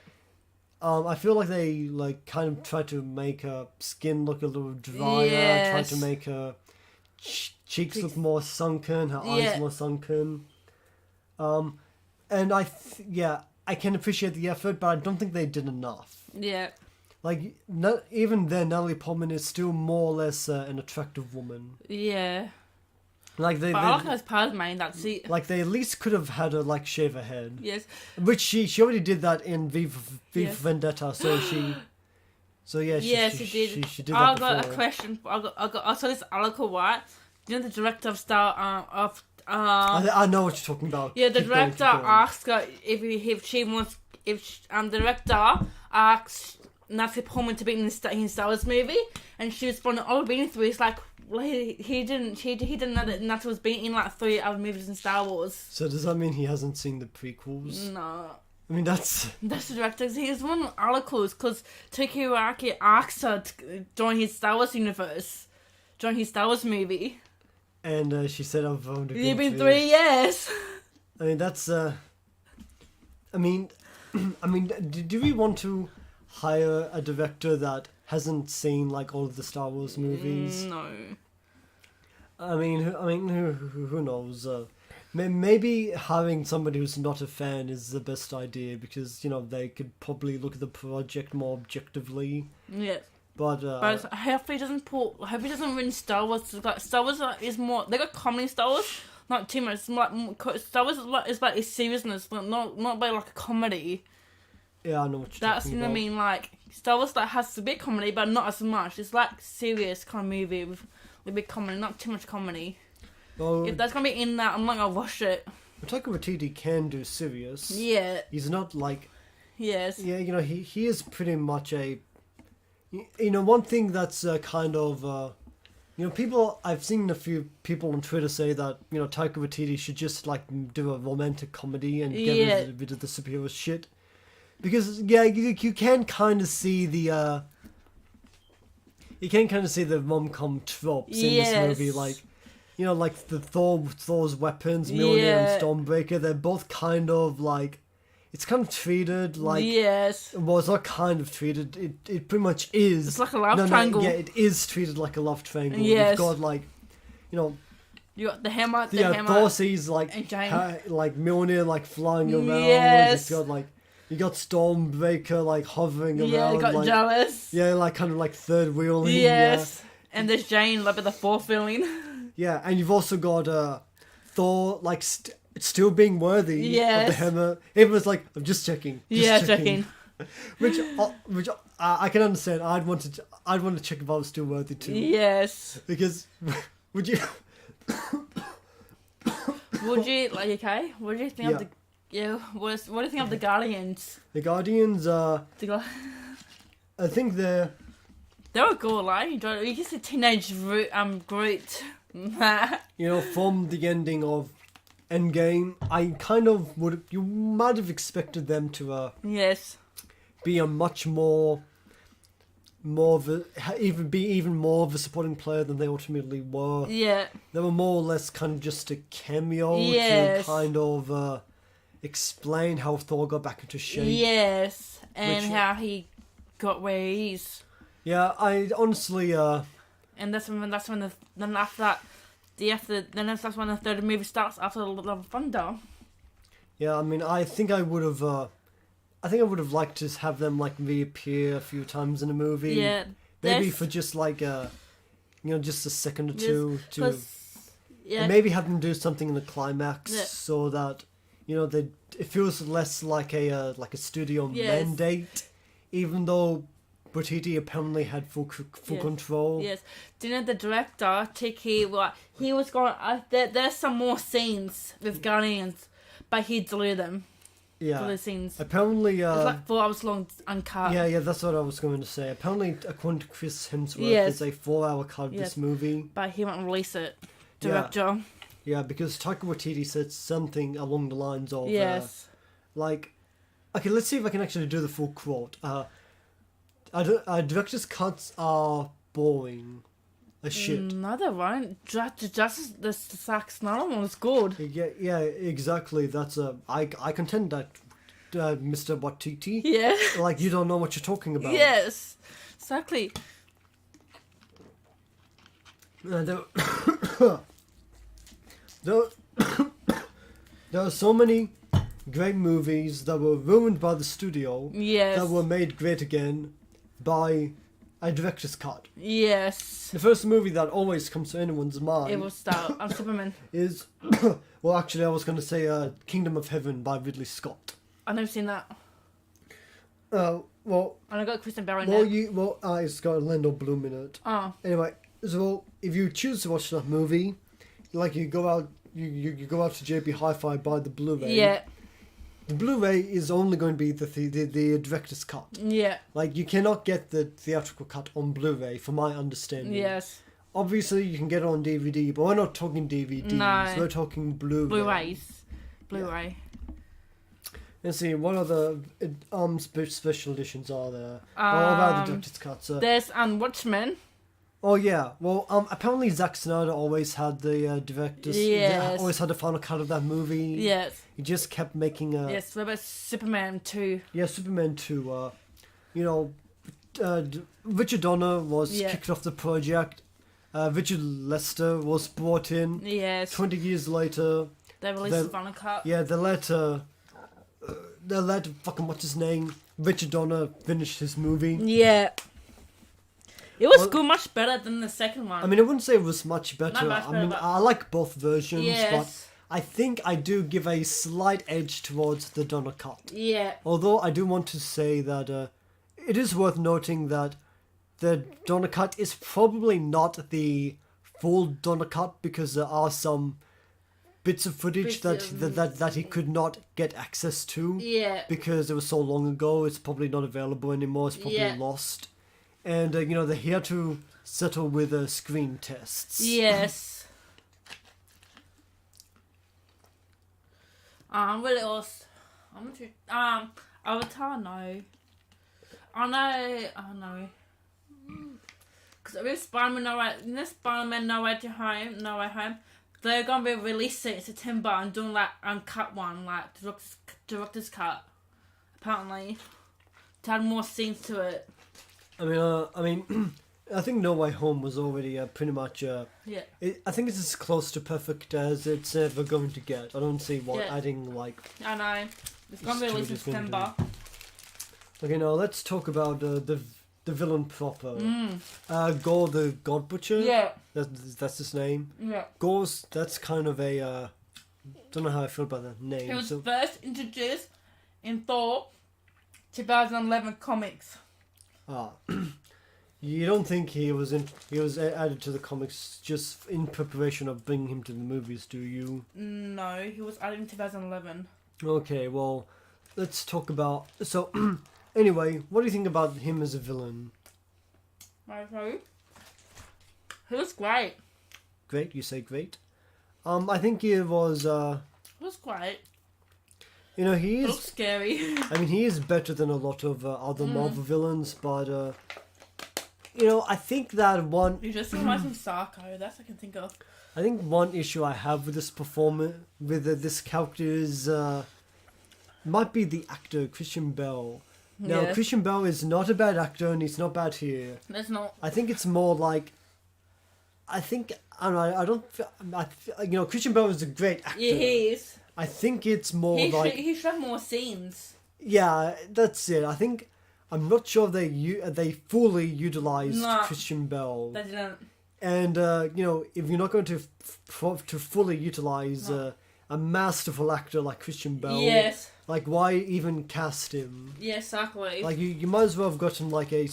I feel like they kind of tried to make her skin look a little drier. Yes. Tried to make her cheeks look more sunken, her eyes more sunken. And I can appreciate the effort, but I don't think they did enough. Yeah. Like, even then, Natalie Portman is still more or less an attractive woman. Yeah. Like But I like her as Padme, that's it. Like, they at least could have had her shave her head. Yes. Which she already did that in V for Vendetta, so she. So yeah, she did. She did that I before. got a question. I saw this article, right? You know the director of I know what you're talking about. Yeah, the Keep going, director keep going. asked her the director asked Natalie Portman to be in the Star Wars movie, and she responded, "Oh, being through." It's like, well, he didn't know that Natalie was being in like 3 other movies in Star Wars. So does that mean he hasn't seen the prequels? No. I mean, that's the director. He's one of the articles because Taiki asked her to join his Star Wars universe, join his Star Wars movie. And she said, "I've only You've been 3 years." I mean, that's. I mean, do we want to hire a director that hasn't seen all of the Star Wars movies? No. I mean, who knows? Maybe having somebody who's not a fan is the best idea, because they could probably look at the project more objectively. Yeah. But I hope he doesn't win Star Wars. Star Wars is more. They got comedy Star Wars, not too much. Star Wars is like its seriousness, not by like a comedy. Yeah, I know what you're That's talking what about. I mean. Like Star Wars has a bit comedy, but not as much. It's like serious kind of movie with a bit comedy, not too much comedy. Well, If that's gonna be in that, I'm not gonna watch it. Taika Waititi can do serious. Yeah. He's not like. Yes. Yeah, he is pretty much a. One thing that's kind of. People. I've seen a few people on Twitter say that Taika Waititi should just do a romantic comedy and get rid of the superhero shit, because you can kind of see the. You can kind of see the rom-com tropes in this movie, like the Thor's weapons, Mjolnir and Stormbreaker. They're both kind of it's kind of treated like... Yes. Well, it's not kind of treated. It pretty much is. It's like a love triangle. Yeah, it is treated like a love triangle. Yes. You've got You got the hammer, Thor sees and Jane. Mjolnir flying around. Yes. It's got you got Stormbreaker hovering around. Yeah, you got jealous. Yeah, kind of third wheeling. Yes. Yeah. And there's Jane with the fourth wheeling. Yeah, and you've also got Thor still being worthy of the hammer. Everyone's like, I'm just checking. Checking. which I can understand. I'd want to check if I was still worthy too. Yes. Because would you? Would you okay? What do you think of the? Yeah. What do you think of the Guardians? The Guardians. I think they were cool. You can see teenage Groot. From the ending of Endgame, I kind of you might have expected them to be a much more of a, even more of a supporting player than they ultimately were. Yeah. They were more or less kind of just a cameo to kind of explain how Thor got back into shape. Yes, and how he got where he is. Yeah, I honestly And then after that, then that's when the third movie starts after the Love of Thunder. Yeah, I mean, I think I would have liked to have them like reappear a few times in a movie. Yeah. Maybe there's- for just like just a second or two to, 'cause- yeah. and maybe have them do something in the climax Yeah. so that it feels less like a studio Yes. mandate, even though Waititi apparently had full Yes. control. Yes. Do you know the director, Tiki, he was going, there's some more scenes with Guardians, but he deleted them. Yeah. Deleted scenes. Apparently, It's like 4 hours long, uncut. yeah, that's what I was going to say. Apparently, according to Chris Hemsworth, Yes. it's a 4-hour cut of Yes. this movie. But he won't release it. Yeah. Director. Yeah, because Taika Waititi said something along the lines of, Yes. okay, let's see if I can actually do the full quote. Director's cuts are boring as shit. No, they won't. Just the Zack Snyder one was good. Yeah, exactly. That's I contend that, Mr. Waititi. Yeah. Like, you don't know what you're talking about. Yes. Exactly. There are so many great movies that were ruined by the studio Yes. that were made great again by a director's cut. Yes. The first movie that always comes to anyone's mind It was Superman. is, well, actually, I was going to say Kingdom of Heaven by Ridley Scott. I've never seen that. Well, And I got Kristen Bell in well, there. it's got Orlando Bloom in it. Oh. Anyway, so if you choose to watch that movie, like you go out to JB Hi-Fi, buy the Blu-ray. Yeah. The Blu-ray is only going to be the director's cut. Yeah. Like, you cannot get the theatrical cut on Blu-ray, from my understanding. Yes. Obviously, you can get it on DVD, but we're not talking DVDs. No. We're talking Blu-ray. Blu-rays. Blu-ray. Let's see, what other special editions are there? What about the director's cuts? There's Watchmen. Oh yeah, well, apparently Zack Snyder always had the director's. Yes. Always had the final cut of that movie. Yes. He just kept making. Yes. What about Superman 2? Yeah, Superman 2. Richard Donner was Yeah. kicked off the project. Richard Lester was brought in. Yes. 20 years later, They released the final cut. yeah, they let fucking what's his name, Richard Donner, finish his movie. Yeah. It was Well- good, much better than the second one. I mean, I wouldn't say it was much better. Not much I better, mean, but- I like both versions, Yes. but I think I do give a slight edge towards the Donner cut. Yeah. Although I do want to say that it is worth noting that the Donner cut is probably not the full Donner cut, because there are some bits of footage Bits that he could not get access to Yeah. because it was so long ago. It's probably not available anymore. It's probably Yeah. lost, and he had to settle with screen tests. Yes. What else? Avatar, no. I know. Because with Spider-Man No Way Home, they're gonna be releasing it in September and doing like uncut one, like director's cut. Apparently, to add more scenes to it. I mean, I think No Way Home was already pretty much. Yeah. I think it's as close to perfect as it's ever going to get. I don't see what Yeah. adding like. I know. It's gonna be It's released in just gonna September. Okay, now let's talk about the villain proper. Gore the God Butcher. Yeah. That's his name. Yeah. Gore's. That's kind of a. Don't know how I feel about that name. It was so, first introduced in Thor 2011 comics. you don't think he was added to the comics just in preparation of bringing him to the movies, do you? No, he was added in 2011. Okay, well, let's talk about. So, anyway, what do you think about him as a villain? Okay. He was great. Great, you say great. I think he was. He was great. He He is. looked scary. I mean, he is better than a lot of other Marvel villains, but I think that one. You just reminds me of Sarko. That's what I can think of. I think one issue I have with this performance, with this character, is might be the actor Christian Bell. Now, Yeah. Christian Bell is not a bad actor, and he's not bad here. There's not. I think it's more like I think I don't know. I don't. Christian Bale is a great actor. Yeah, he is. I think it's more like He should have more scenes. yeah, that's it. I think I'm not sure they fully utilized No. Christian Bale. They didn't. And if you're not going to fully utilize No. a masterful actor like Christian Bale, Yes. like why even cast him? Yeah, exactly. Like you might as well have gotten like an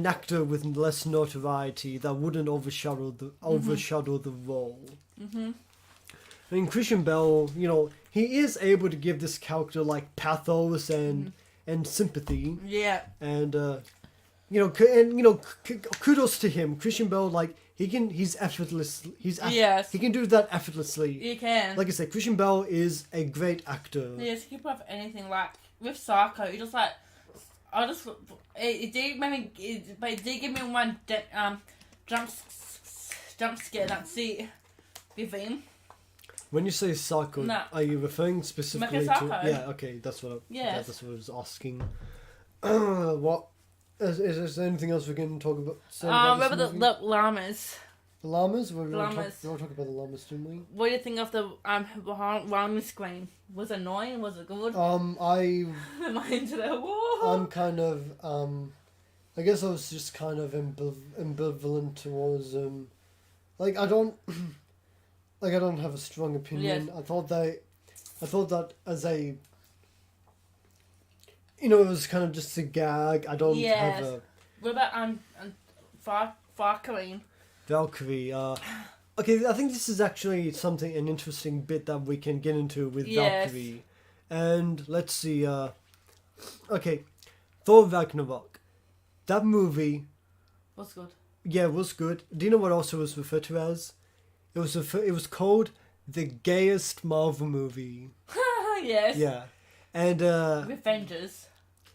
actor with less notoriety that wouldn't overshadow the role. Mhm. I mean, Christian Bale, he is able to give this character like pathos and sympathy, Yeah. and kudos to him. Christian Bale, like he's effortless. Yes. He can do that effortlessly. You can. Like I said, Christian Bale is a great actor. Yes, he could have anything like with Psycho. He just like it did but it did give me one jump scare. That's it. With him. When you say Psycho, No. are you referring specifically to? Psycho. Yeah, okay, that's what. Yes. That's what I was asking. What is there anything else we can talk about? Remember the llamas. The llamas? We Llamas. talk about the llamas, didn't we? What do you think of the llama scream? Was it annoying? Was it good? Am I into that? Whoa. I'm kind of I guess I was just kind of ambivalent towards like I don't have a strong opinion. Yes. I thought that as a it was kind of just a gag. I don't Yes. have a What about Valkyrie? Valkyrie. Okay, I think this is actually an interesting bit that we can get into with Yes. Valkyrie. And let's see. Okay, Thor Ragnarok. That movie, What's good? yeah, it was good. Do you know what also was referred to as? It was called the gayest Marvel movie. Yes. Yeah, and Revengers.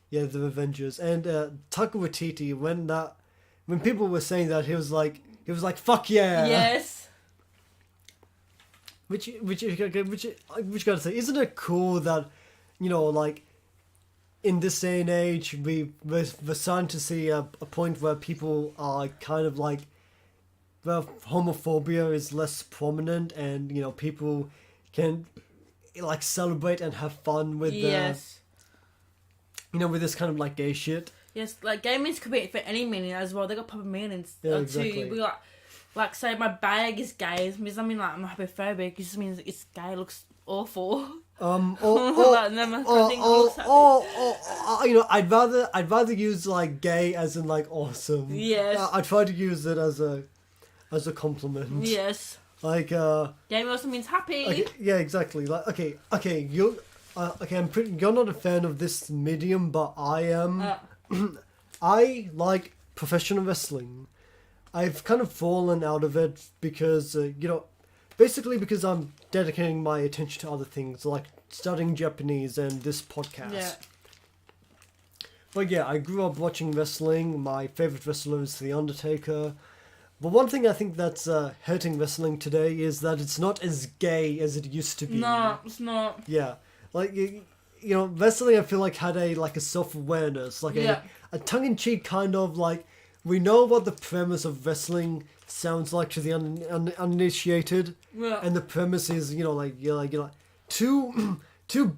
yeah, the Avengers. And Taika Waititi, when people were saying that, he was like, fuck yeah. Yes. Which gotta say, isn't it cool that, like, in this day and age, we're starting to see a point where people are kind of like, well, homophobia is less prominent, and people can like celebrate and have fun with Yes. with this kind of like gay shit. Yes, like gay means could be for any meaning as well. They got proper meanings. Yeah, too. exactly. We got like say my bag is gay. It doesn't mean like I'm homophobic. It just means it's gay. It looks awful. I'd rather use like gay as in like awesome. Yes. I try to use it as a compliment. Yes. Like Gay also means happy. okay, yeah, exactly. Like okay, you're you're not a fan of this medium, but I am. I like professional wrestling. I've kind of fallen out of it because basically because I'm dedicating my attention to other things like studying Japanese and this podcast. Yeah. But yeah, I grew up watching wrestling. My favorite wrestler is The Undertaker. But one thing I think that's hurting wrestling today is that it's not as gay as it used to be. No, it's not. Yeah, like wrestling. I feel like had a self-awareness, like Yeah. a tongue-in-cheek kind of like. We know what the premise of wrestling sounds like to the uninitiated, Yeah. and the premise is you're like two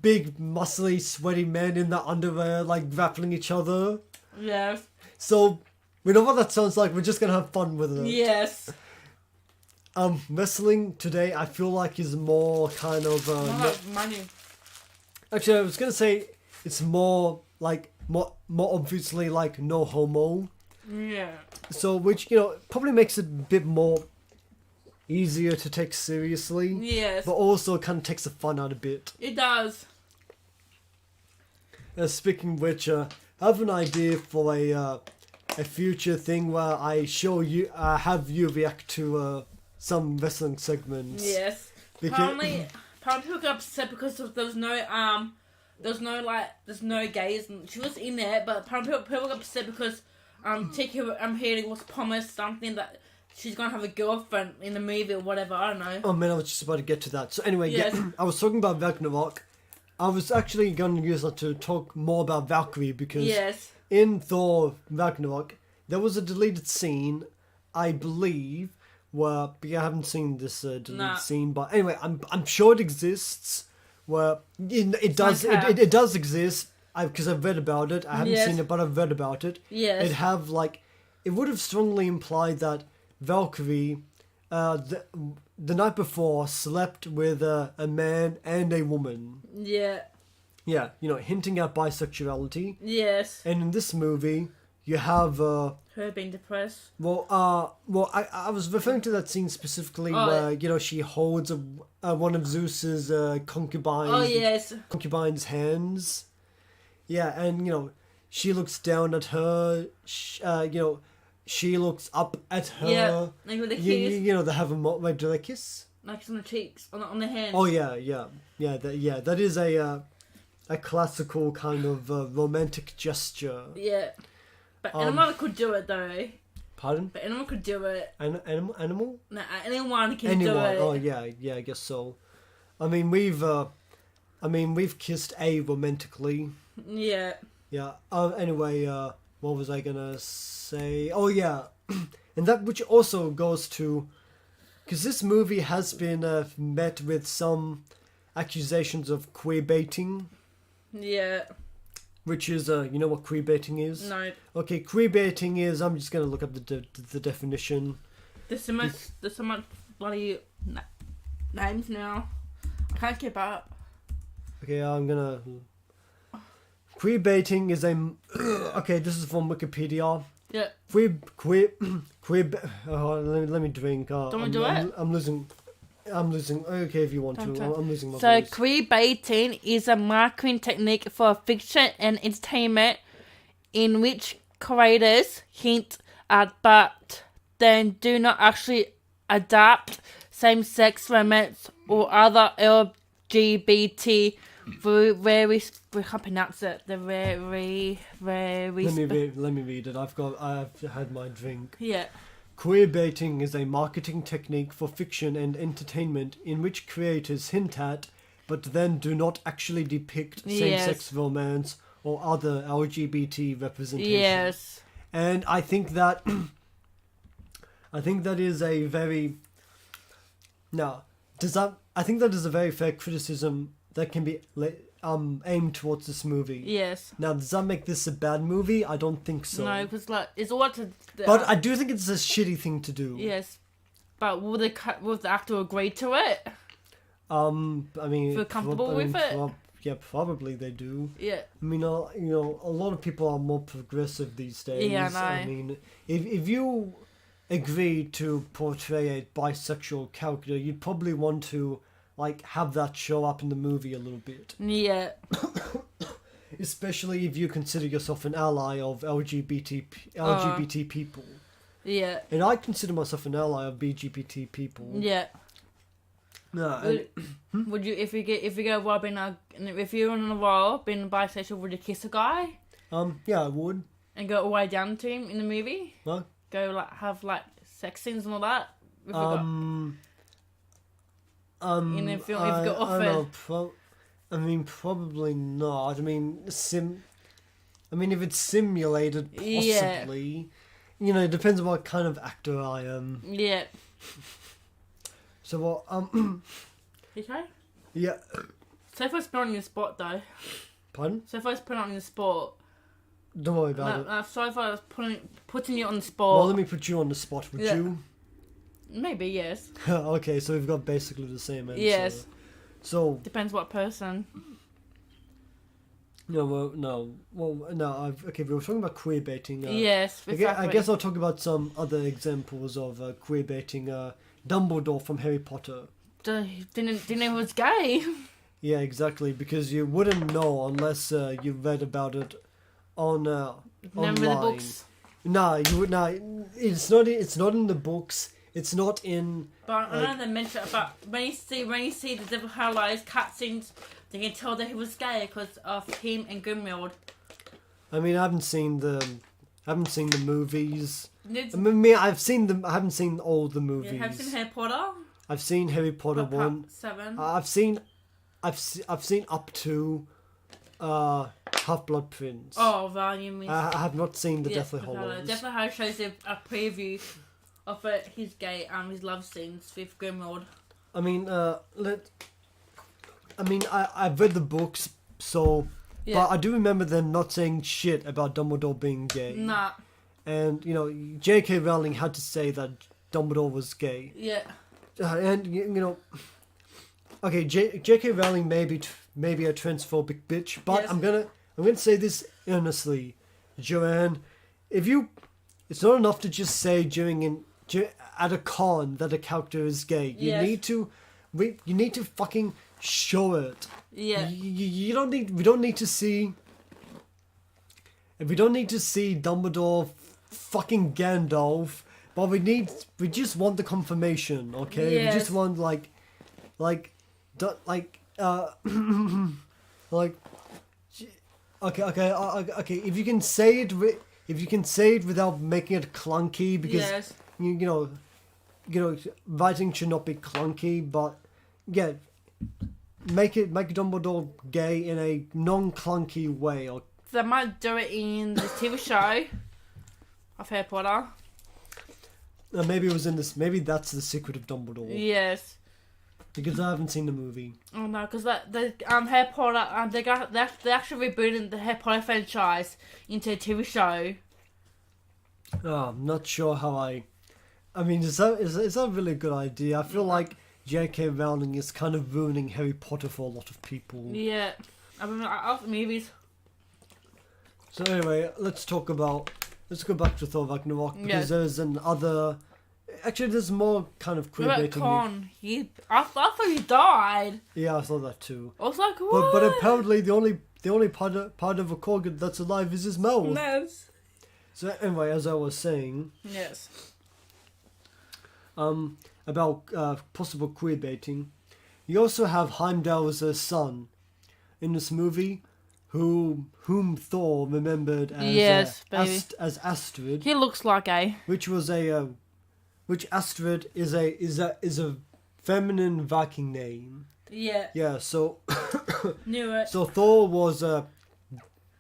big, muscly, sweaty men in their underwear like grappling each other. Yes. So we know what that sounds like. We're just gonna have fun with it. Yes. Wrestling today, I feel like is more kind of. Not like money. Actually, I was gonna say it's more obviously like no homo. Yeah. So which probably makes it a bit more easier to take seriously. Yes. But also kind of takes the fun out a bit. It does. Speaking of which, I have an idea for a future thing where I have you react to some wrestling segments. Yes. Apparently people got upset because there's no gays, and she was in there, but apparently people got upset because Tiki hearing was promised something that she's gonna have a girlfriend in the movie or whatever. I don't know. Oh man, I was just about to get to that. So anyway, Yes. yeah, I was talking about Ragnarok. I was actually going to use that to talk more about Valkyrie because Yes. in Thor Ragnarok there was a deleted scene I believe, where I haven't seen this deleted Nah. scene, but anyway, I'm sure it exists. Where it does exist. Because I've read about it. I haven't Yes. seen it, but I've read about it. Yes. It would have strongly implied that Valkyrie, the night before, slept with a man and a woman. Yeah. Yeah, hinting at bisexuality. Yes. And in this movie, you have Her being depressed. I was referring to that scene specifically where she holds one of Zeus's concubines. Oh yes. Concubine's hands. Yeah, and she looks down at her. She looks up at her. Yeah. Like with the kiss. They have a wait. Do they kiss? Like on the cheeks, on the hands. Oh yeah. That is a classical kind of romantic gesture. Yeah. But anyone could do it though. Pardon? But anyone could do it. Animal? Nah, anyone can do it. Oh yeah, I guess so. I mean, we've kissed romantically. Yeah. Yeah. Anyway, what was I gonna say? Oh yeah, and that which also goes to, because this movie has been met with some accusations of queer baiting. Yeah. Which is you know what queer baiting is? No. Okay, queer baiting is. I'm just gonna look up the definition. There's so much bloody names now. I can't keep up. Okay, I'm gonna. Queer baiting is a. Okay, this is from Wikipedia. Yeah. Let me drink. Don't do it. I'm losing. Okay, if you want to. I'm losing my So voice. queer baiting is a marketing technique for fiction and entertainment in which creators hint at but then do not actually adapt same-sex romance or other LGBT we can't pronounce it. The very Let me read it. I've had my drink. Yeah. Queer baiting is a marketing technique for fiction and entertainment in which creators hint at, but then do not actually depict same-sex romance or other LGBT representation. Yes. And I think that is a very I think that is a very fair criticism that can be aimed towards this movie. Yes. Now, does that make this a bad movie? I don't think so. No, because it's all to. But I do think it's a shitty thing to do. Yes, but will the actor agree to it? I mean, feel comfortable with it? Yeah, probably they do. Yeah. I mean, a lot of people are more progressive these days. Yeah, I know. I mean, if you agree to portray a bisexual character, you'd probably want to have that show up in the movie a little bit. Yeah. Especially if you consider yourself an ally of LGBT people. Yeah. And I consider myself an ally of LGBT people. Yeah. No. Would you if you go well if you're in a while being bisexual, would you kiss a guy? Yeah, I would. And go all the way down to him in the movie? What? Go have sex scenes and all that? If in the film, if you got offered. I don't know, I mean, probably not. I mean, if it's simulated, possibly. Yeah. It depends on what kind of actor I am. Yeah. So what? Okay. Yeah. So far, it's put on your spot though. Pardon? So far, it's put on your spot. Don't worry about it. So far, it's putting you on the spot. Well, let me put you on the spot. Would you? Maybe yes. Okay, so we've got basically the same answer. Yes. So depends what person. No. Okay, we were talking about queer baiting. Yes. Exactly. I guess I'll talk about some other examples of queer baiting. Dumbledore from Harry Potter. Didn't know he was gay. Yeah, exactly. Because you wouldn't know unless you read about it on online. The books. No, you would not. It's not. It's not in the books. It's not in. But I know they mention it. But when you see the Devil Highlights cutscenes, they can tell that he was gay because of him and Grimmauld. I mean, I haven't seen the movies. I've seen them. I haven't seen all the movies. Have you seen Harry Potter? I've seen Harry Potter 1. 7. I've seen up to Half-Blood Prince. Oh, well, you mean... I have not seen the Deathly Hallows. Deathly Hallows shows a preview of his gay his love scenes with Grimald. I mean, I've read the books, so... Yeah. But I do remember them not saying shit about Dumbledore being gay. Nah. And, J.K. Rowling had to say that Dumbledore was gay. Yeah. And, okay, J.K. Rowling may be a transphobic bitch, but Yes. I'm gonna say this earnestly, Joanne. It's not enough to just say at a con that a character is gay. You Yes. need to fucking show it. Yeah. We don't need to see Dumbledore fucking Gandalf, but we just want the confirmation, okay? Yes. We just want okay. If you can say it without making it clunky, because Yes. writing should not be clunky, but yeah, make Dumbledore gay in a non-clunky way. Or They might do it in the TV show of Harry Potter. maybe it was in this. Maybe that's the secret of Dumbledore. Yes. Because I haven't seen the movie. Oh no, because the Harry Potter they actually rebooted the Harry Potter franchise into a TV show. Oh, I'm not sure how I mean, is that really a good idea? I feel like J.K. Rowling is kind of ruining Harry Potter for a lot of people. Yeah. I love the movies. So anyway, let's go back to Thor Ragnarok, because Yeah. there's there's more kind of What about queer-baiting. Con? I thought he died. Yeah, I saw that too. I was like, what? But apparently the only part of a Korg that's alive is his mouth. Yes. So anyway, as I was saying, Yes. about possible queer baiting, you also have Heimdall's son in this movie, whom Thor remembered as Yes, baby. as Astrid, He looks like a. which Astrid is a feminine Viking name. Yeah. Yeah, so Knew it. so Thor was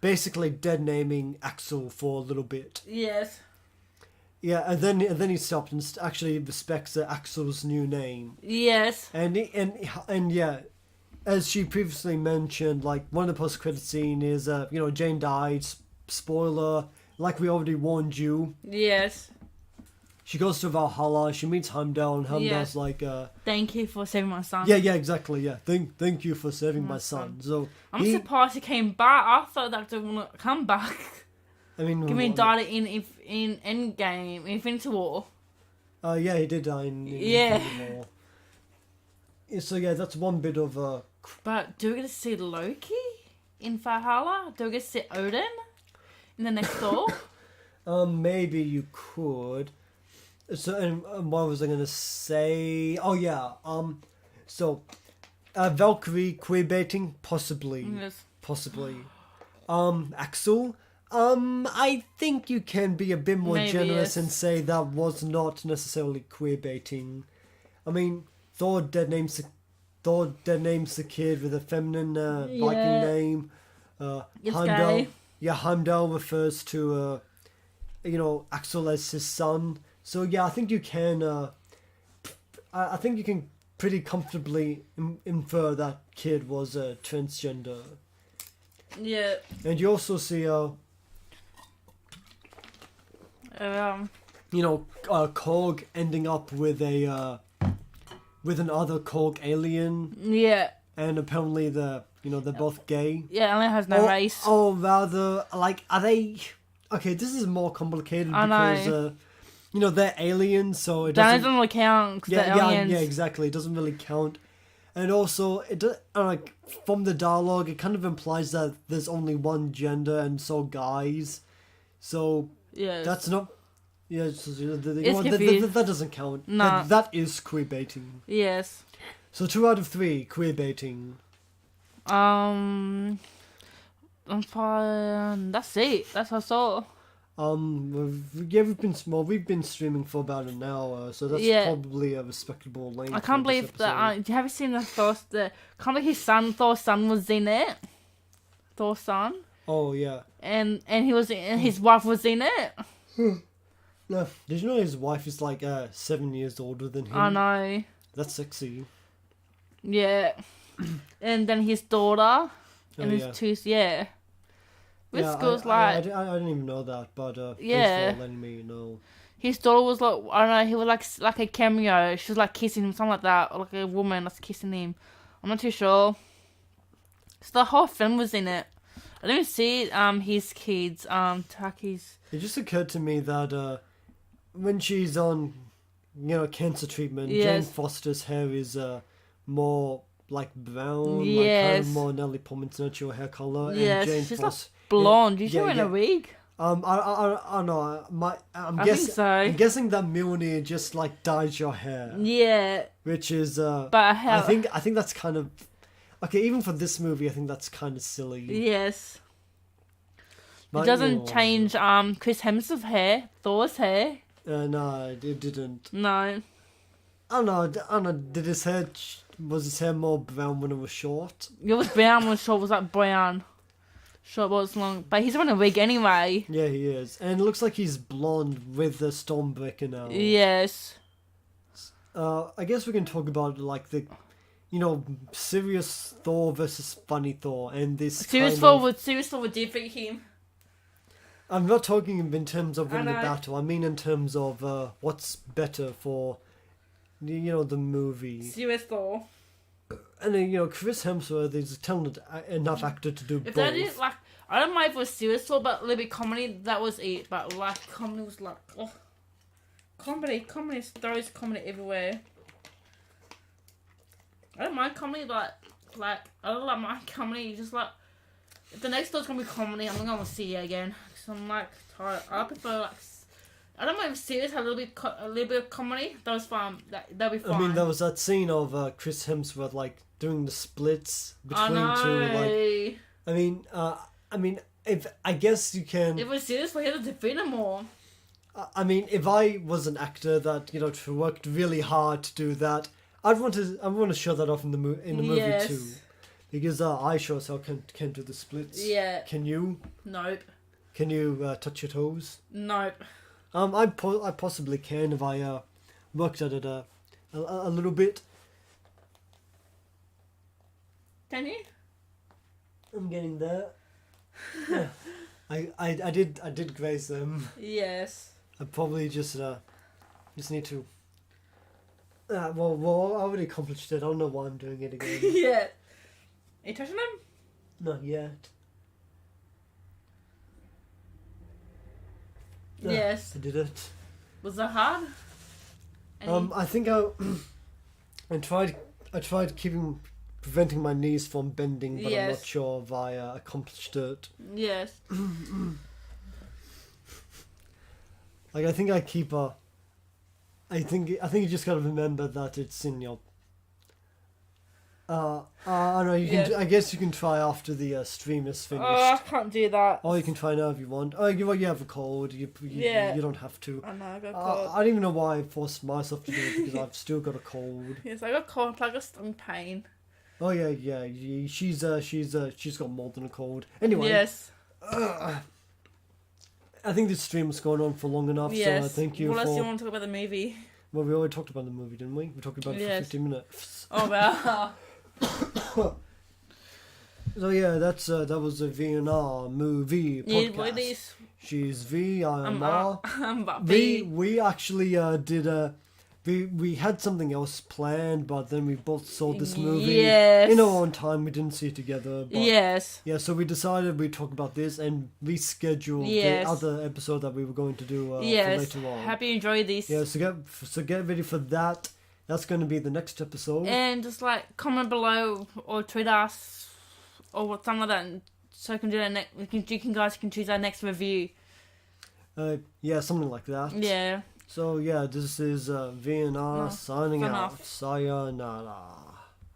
basically dead naming Axel for a little bit. Yes. Yeah, and then he stopped and actually respects Axel's new name. Yes. And yeah, as she previously mentioned, like one of the post-credit scene is Jane died. Spoiler, like we already warned you. Yes. She goes to Valhalla. She meets Heimdall, and Heimdall's like, Thank you for saving my son. yeah, exactly, yeah. Thank you for saving my son. So I'm surprised he came back. I thought that they wouldn't come back. I mean, Give me died in Endgame, Infinity War. Yeah, he did die in Yeah. Infinity War. Yeah, so yeah, that's one bit of But do we get to see Loki in Valhalla? Do we get to see Odin in the next Thor? maybe you could. So, and what was I gonna say? Oh yeah. So, Valkyrie queerbaiting, possibly. Yes. Possibly. Axel. I think you can be a bit more Maybe, generous yes. and say that was not necessarily queerbaiting. I mean, Thor dead names the kid with a feminine Viking name. It's Heimdall. gay. Yeah, Heimdall refers to Axel as his son. So yeah, I think you can. I think you can pretty comfortably infer that kid was transgender. Yeah. And you also see Korg ending up with with another Korg alien, Yeah. and apparently they're both gay. Yeah, Ellen has no race. Or rather, like, are they? Okay, this is more complicated I because they're aliens, so it That doesn't. doesn't really count because they're aliens. Yeah, exactly. It doesn't really count. And also, it does, like, from the dialogue, it kind of implies that there's only one gender, and so guys. So Yes. that's not. Yeah, confused. that doesn't count. Nah. That is queerbaiting. Yes. So 2 out of 3 queerbaiting. I'm fine. That's it. That's what I saw. We've been streaming for about an hour, so that's probably a respectable length. I can't for this believe that. episode. Have you seen the Thor's? Can't believe Thor's son was in it. Thor's son. Oh yeah. And he was his wife was in it. No, did you know his wife is like 7 years older than him? I know. That's sexy. Yeah. And then his daughter and Oh, his yeah. two, yeah. Which Yeah, goes I like, didn't even know that, but Yeah. thanks for letting me know. his daughter was like, I don't know, he was like a cameo. She was like kissing him, something like that, or like a woman that's kissing him. I'm not too sure. So the whole film was in it. I didn't see his kids, Taki's. It just occurred to me that when she's on, cancer treatment, Jane Yes. Foster's hair is more like brown, like kind Yes. of more Nelly Pommins natural hair color, Yes, and Jane she's Foster. Blonde. You yeah, should wear yeah. a wig. I know. I think so. I'm guessing that Mjolnir just like dyes your hair, Yeah, which is but how? I think that's kind of okay. Even for this movie, I think that's kind of silly. Yes. But, It doesn't change Chris Hemsworth's hair, Thor's hair. No, it didn't. No. I don't know. Did was his hair more brown when it was short? It was brown when short was like brown. Short was long. But he's wearing a wig anyway. Yeah, he is, and it looks like he's blonde with the Stormbreaker now. Yes. I guess we can talk about like the, serious Thor versus funny Thor, and this. Serious kind Thor of- would defeat him. I'm not talking in terms of I winning the know. battle. I mean in terms of what's better for, the movie. Serious Thor. And then Chris Hemsworth is a talented enough actor to do If both. they did like, I don't mind if it was serious Thor, but a little bit comedy, that was it. But like comedy was like, oh, comedy throws comedy everywhere. I don't mind comedy, like I don't like my comedy. Just like if the next Thor's gonna be comedy, I'm not gonna see it again. Cause I'm like tired. I prefer like. I don't mind if serious had a little bit of comedy. That was fine. That'd be fine. I mean, there was that scene of Chris Hemsworth like doing the splits I between know. two. Like, I mean, if I guess you can. If it was serious, we had to defeat him more. I mean, if I was an actor that worked really hard to do that, I want to show that off in the movie Yes. too, because I sure as hell can't do the splits. Yeah. Can you? Nope. Can you touch your toes? Nope. I possibly can if I worked at it a little bit. Can you? I'm getting there. Yeah. I did graze them. Yes. I probably just need to. Well, I already accomplished it. I don't know why I'm doing it again. Yeah. Are you touching them? Not yet. Yes. I did it. Was that hard? I think I tried preventing my knees from bending, but I'm Yes. not sure if I accomplished it. Yes. Like I think I keep I think you just gotta remember that it's in your. I don't know. You can. Yeah. I guess you can try after the stream is finished. Oh, I can't do that. Or you can try now if you want. Oh, you have a cold. You Yeah. You don't have to. I know, I got I cold. don't even know why I forced myself to do it because I've still got a cold. Yes, I got cold, like a stomach pain. Oh yeah. She's got more than a cold. Anyway. Yes. I think this stream's gone on for long enough. Yes. So thank you What else do you for. want to talk about the movie? Well, we already talked about the movie, didn't we? We talked about it for Yes. 15 minutes. Oh, well. So yeah, that was a VNR Moo-V Yeah, podcast. what is... She's V, I am R. I'm about We actually did we had something else planned, but then we both saw this movie Yes. in our own time. We didn't see it together. But Yes. Yeah, so we decided we'd talk about this and reschedule Yes. the other episode that we were going to do Yes. for later on. Hope you enjoy this. Yeah, so get ready for that. That's going to be the next episode. And just like comment below or tweet us or something like that, and so I can do that next. You guys can choose our next review. Yeah, something like that. Yeah. So yeah, this is VNR No, signing sign out. off. Sayonara.